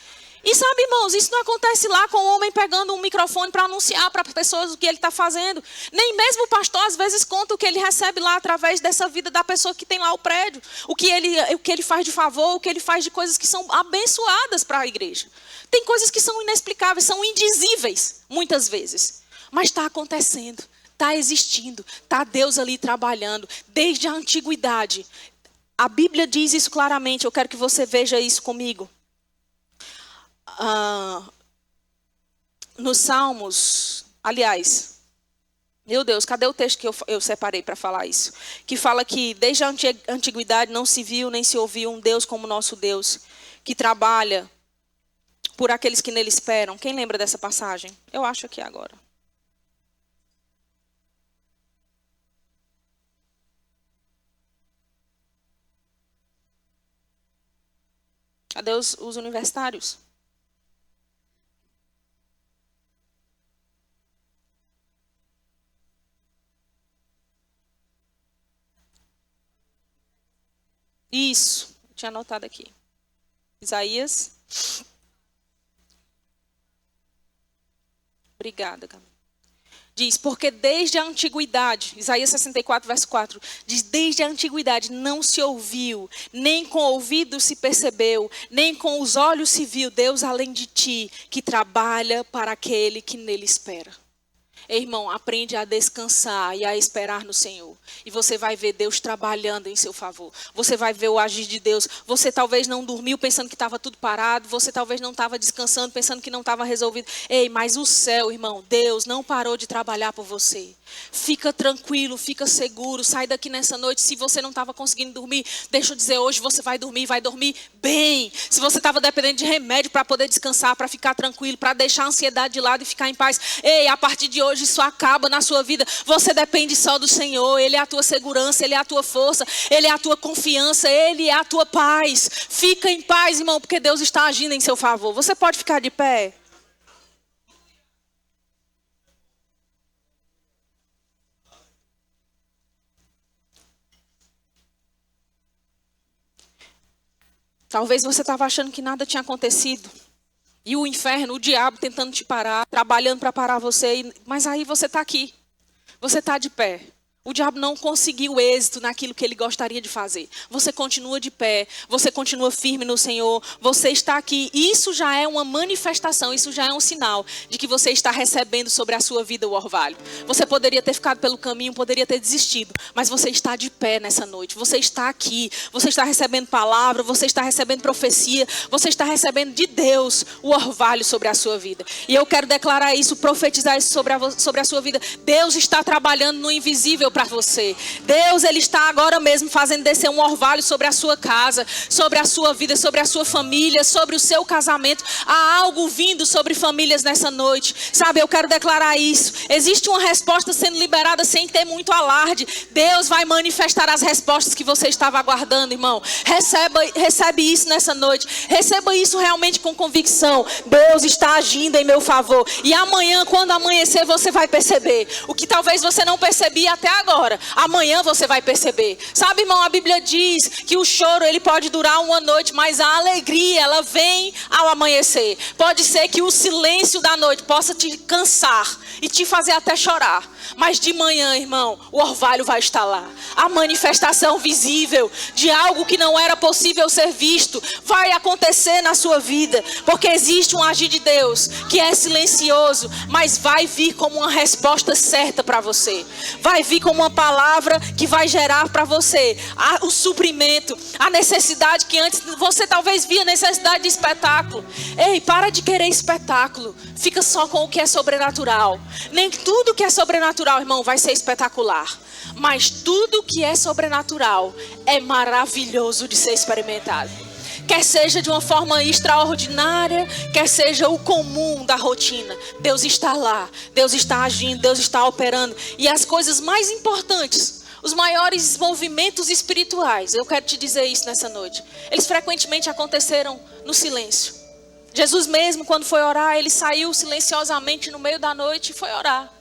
E sabe, irmãos, isso não acontece lá com o homem pegando um microfone para anunciar para as pessoas o que ele está fazendo. Nem mesmo o pastor às vezes conta o que ele recebe lá através dessa vida da pessoa que tem lá o prédio. O que ele faz de favor, o que ele faz de coisas que são abençoadas para a igreja. Tem coisas que são inexplicáveis, são indizíveis, muitas vezes. Mas está acontecendo, está existindo, está Deus ali trabalhando, desde a antiguidade. A Bíblia diz isso claramente, eu quero que você veja isso comigo. Nos Salmos, aliás, meu Deus, cadê o texto que eu separei para falar isso? Que fala que desde a antiguidade não se viu nem se ouviu um Deus como o nosso Deus, que trabalha por aqueles que nele esperam. Quem lembra dessa passagem? Eu acho aqui agora. Cadê os universitários? Isso, tinha anotado aqui. Isaías. Obrigada, Gabi. Diz, porque desde a antiguidade, Isaías 64, verso 4, diz, desde a antiguidade não se ouviu, nem com o ouvido se percebeu, nem com os olhos se viu Deus além de ti, que trabalha para aquele que nele espera. Irmão, aprende a descansar e a esperar no Senhor. E você vai ver Deus trabalhando em seu favor. Você vai ver o agir de Deus. Você talvez não dormiu pensando que estava tudo parado. Você talvez não estava descansando pensando que não estava resolvido. Ei, mas o céu, irmão, Deus não parou de trabalhar por você. Fica tranquilo, fica seguro. Sai daqui nessa noite. Se você não estava conseguindo dormir, deixa eu dizer, hoje você vai dormir bem. Se você estava dependendo de remédio para poder descansar, para ficar tranquilo, para deixar a ansiedade de lado e ficar em paz. Ei, a partir de hoje isso acaba na sua vida. Você depende só do Senhor. Ele é a tua segurança, Ele é a tua força, Ele é a tua confiança, Ele é a tua paz. Fica em paz, irmão, porque Deus está agindo em seu favor. Você pode ficar de pé? Talvez você estava achando que nada tinha acontecido. E o inferno, o diabo tentando te parar, trabalhando para parar você. Mas aí você está aqui. Você está de pé. O diabo não conseguiu êxito naquilo que ele gostaria de fazer. Você continua de pé, você continua firme no Senhor, você está aqui. Isso já é uma manifestação, isso já é um sinal de que você está recebendo sobre a sua vida o orvalho. Você poderia ter ficado pelo caminho, poderia ter desistido, mas você está de pé nessa noite. Você está aqui, você está recebendo palavra, você está recebendo profecia, você está recebendo de Deus o orvalho sobre a sua vida. E eu quero declarar isso, profetizar isso sobre a sua vida. Deus está trabalhando no invisível para você. Deus, Ele está agora mesmo fazendo descer um orvalho sobre a sua casa, sobre a sua vida, sobre a sua família, sobre o seu casamento. Há algo vindo sobre famílias nessa noite. Sabe, eu quero declarar isso. Existe uma resposta sendo liberada sem ter muito alarde. Deus vai manifestar as respostas que você estava aguardando, irmão. Recebe isso nessa noite. Receba isso realmente com convicção. Deus está agindo em meu favor. E amanhã, quando amanhecer, você vai perceber o que talvez você não percebia até agora. Amanhã você vai perceber. Sabe, irmão, a Bíblia diz que o choro ele pode durar uma noite, mas a alegria ela vem ao amanhecer. Pode ser que o silêncio da noite possa te cansar e te fazer até chorar. Mas de manhã, irmão, o orvalho vai estar lá. A manifestação visível de algo que não era possível ser visto vai acontecer na sua vida. Porque existe um agir de Deus que é silencioso, mas vai vir como uma resposta certa para você. Vai vir como uma palavra que vai gerar para você o suprimento, a necessidade que antes você talvez via necessidade de espetáculo. Ei, para de querer espetáculo. Fica só com o que é sobrenatural. Nem tudo que é sobrenatural, irmão, vai ser espetacular. Mas tudo que é sobrenatural é maravilhoso de ser experimentado. Quer seja de uma forma extraordinária, quer seja o comum da rotina. Deus está lá, Deus está agindo, Deus está operando. E as coisas mais importantes, os maiores movimentos espirituais, eu quero te dizer isso nessa noite, eles frequentemente aconteceram no silêncio. Jesus mesmo, quando foi orar, ele saiu silenciosamente no meio da noite e foi orar.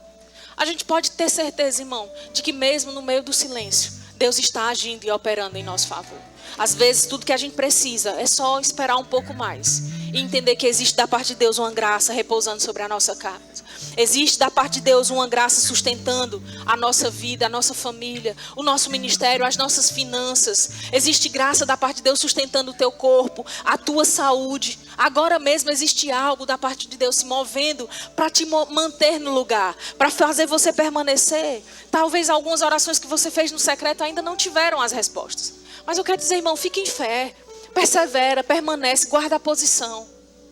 A gente pode ter certeza, irmão, de que mesmo no meio do silêncio, Deus está agindo e operando em nosso favor. Às vezes tudo que a gente precisa é só esperar um pouco mais e entender que existe da parte de Deus uma graça repousando sobre a nossa casa. Existe da parte de Deus uma graça sustentando a nossa vida, a nossa família, o nosso ministério, as nossas finanças. Existe graça da parte de Deus sustentando o teu corpo, a tua saúde. Agora mesmo existe algo da parte de Deus se movendo para te manter no lugar, para fazer você permanecer. Talvez algumas orações que você fez no secreto ainda não tiveram as respostas. Mas eu quero dizer, irmão, fique em fé, persevera, permanece, guarda a posição.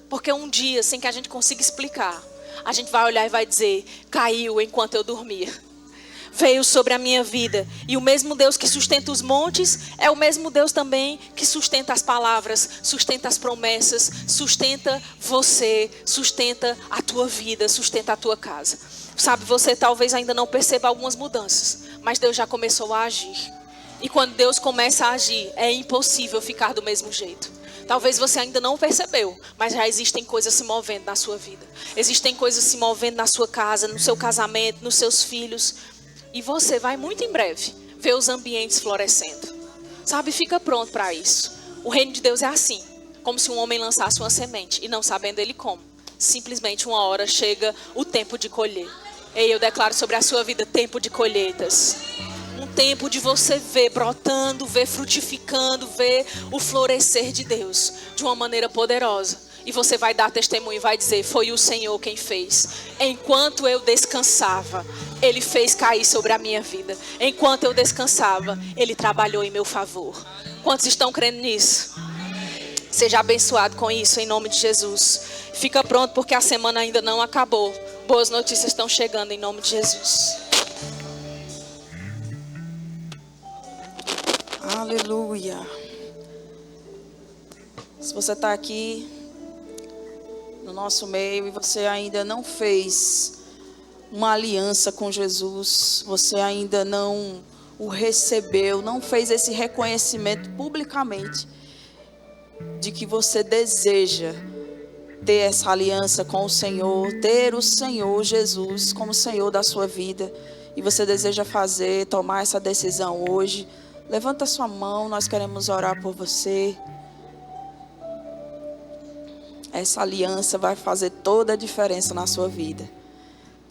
Porque um dia, sem que a gente consiga explicar, a gente vai olhar e vai dizer, caiu enquanto eu dormia. Veio sobre a minha vida. E o mesmo Deus que sustenta os montes, é o mesmo Deus também que sustenta as palavras, sustenta as promessas, sustenta você, sustenta a tua vida, sustenta a tua casa. Sabe, você talvez ainda não perceba algumas mudanças, mas Deus já começou a agir. E quando Deus começa a agir, é impossível ficar do mesmo jeito. Talvez você ainda não percebeu, mas já existem coisas se movendo na sua vida. Existem coisas se movendo na sua casa, no seu casamento, nos seus filhos. E você vai muito em breve ver os ambientes florescendo. Sabe, fica pronto para isso. O reino de Deus é assim, como se um homem lançasse uma semente e não sabendo ele como. Simplesmente uma hora chega o tempo de colher. E eu declaro sobre a sua vida tempo de colheitas. Um tempo de você ver brotando, ver frutificando, ver o florescer de Deus de uma maneira poderosa. E você vai dar testemunho e vai dizer, foi o Senhor quem fez. Enquanto eu descansava, Ele fez cair sobre a minha vida. Enquanto eu descansava, Ele trabalhou em meu favor. Quantos estão crendo nisso? Seja abençoado com isso em nome de Jesus. Fica pronto porque a semana ainda não acabou. Boas notícias estão chegando em nome de Jesus. Aleluia. Se você está aqui no nosso meio e você ainda não fez uma aliança com Jesus, você ainda não o recebeu, não fez esse reconhecimento publicamente de que você deseja ter essa aliança com o Senhor, ter o Senhor Jesus como Senhor da sua vida, e você deseja tomar essa decisão hoje, levanta sua mão, nós queremos orar por você. Essa aliança vai fazer toda a diferença na sua vida.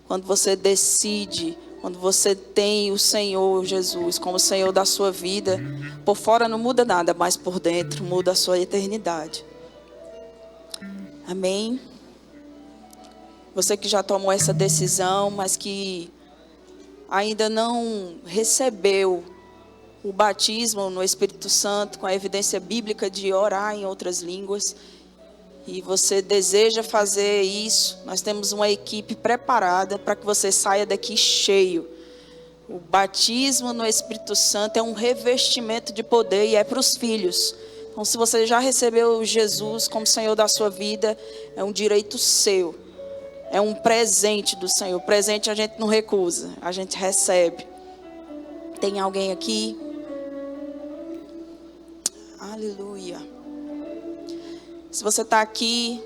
Quando você decide, quando você tem o Senhor Jesus como Senhor da sua vida, por fora não muda nada, mas por dentro muda a sua eternidade. Amém? Você que já tomou essa decisão, mas que ainda não recebeu o batismo no Espírito Santo, com a evidência bíblica de orar em outras línguas, e você deseja fazer isso, nós temos uma equipe preparada para que você saia daqui cheio. O batismo no Espírito Santo é um revestimento de poder e é para os filhos. Então, se você já recebeu Jesus como Senhor da sua vida, é um direito seu. É um presente do Senhor. Presente a gente não recusa, a gente recebe. Tem alguém aqui? Aleluia. Se você está aqui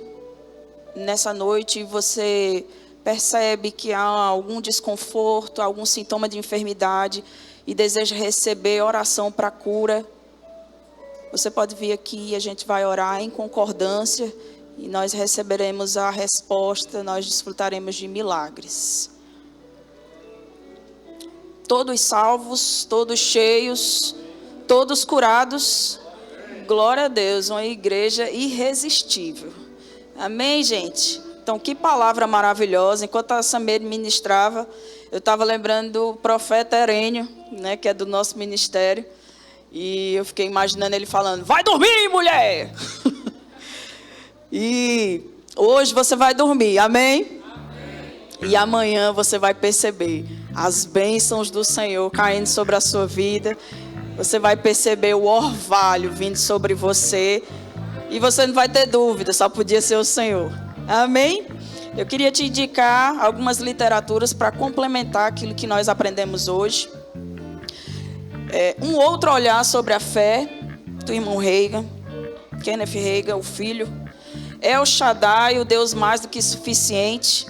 nessa noite e você percebe que há algum desconforto, algum sintoma de enfermidade e deseja receber oração para cura, você pode vir aqui e a gente vai orar em concordância e nós receberemos a resposta, nós desfrutaremos de milagres. Todos salvos, todos cheios, todos curados. Glória a Deus, uma igreja irresistível. Amém, gente? Então, que palavra maravilhosa. Enquanto a Samir ministrava, eu estava lembrando do profeta Herênio, né, que é do nosso ministério. E eu fiquei imaginando ele falando, vai dormir, mulher! E hoje você vai dormir, amém? E amanhã você vai perceber as bênçãos do Senhor caindo sobre a sua vida. Você vai perceber o orvalho vindo sobre você. E você não vai ter dúvida, só podia ser o Senhor. Amém? Eu queria te indicar algumas literaturas para complementar aquilo que nós aprendemos hoje. Um outro olhar sobre a fé, do irmão Reagan, Kenneth Reagan, o filho. El Shaddai, o Deus mais do que suficiente,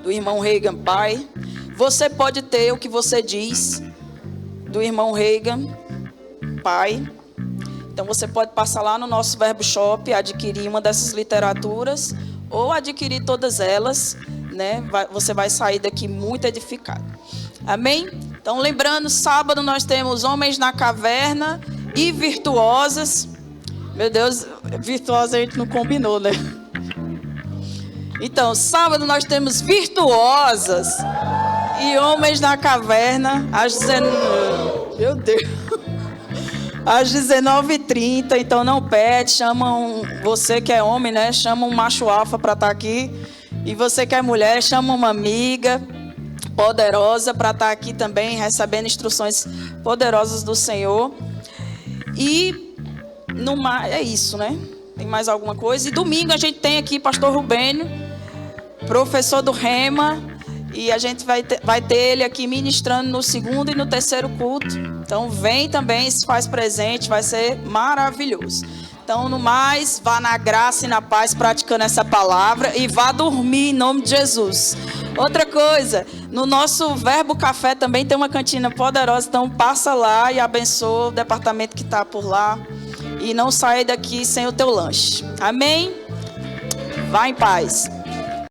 do irmão Reagan, pai. Você pode ter o que você diz, do irmão Reagan, pai. Então você pode passar lá no nosso Verbo Shop, adquirir uma dessas literaturas, ou adquirir todas elas, né? Você vai sair daqui muito edificado. Amém? Então lembrando, sábado nós temos Homens na Caverna e Virtuosas. Meu Deus, virtuosa a gente não combinou, né? Então, sábado nós temos Virtuosas e Homens na Caverna às 19... Meu Deus. Às 19h30, então não pede, chamam você que é homem, né? Chama um macho alfa para estar aqui. E você que é mulher, chama uma amiga poderosa para estar aqui também, recebendo instruções poderosas do Senhor. E é isso, né? Tem mais alguma coisa? E domingo a gente tem aqui pastor Rubênio, professor do Rema. E a gente vai ter ele aqui ministrando no segundo e no terceiro culto. Então vem também, se faz presente, vai ser maravilhoso. Então, Então, no mais, vá na graça e na paz praticando essa palavra e vá dormir em nome de Jesus. Outra coisa, no nosso Verbo Café também tem uma cantina poderosa, então passa lá e abençoa o departamento que está por lá. E não saia daqui sem o teu lanche. Amém? Vá em paz.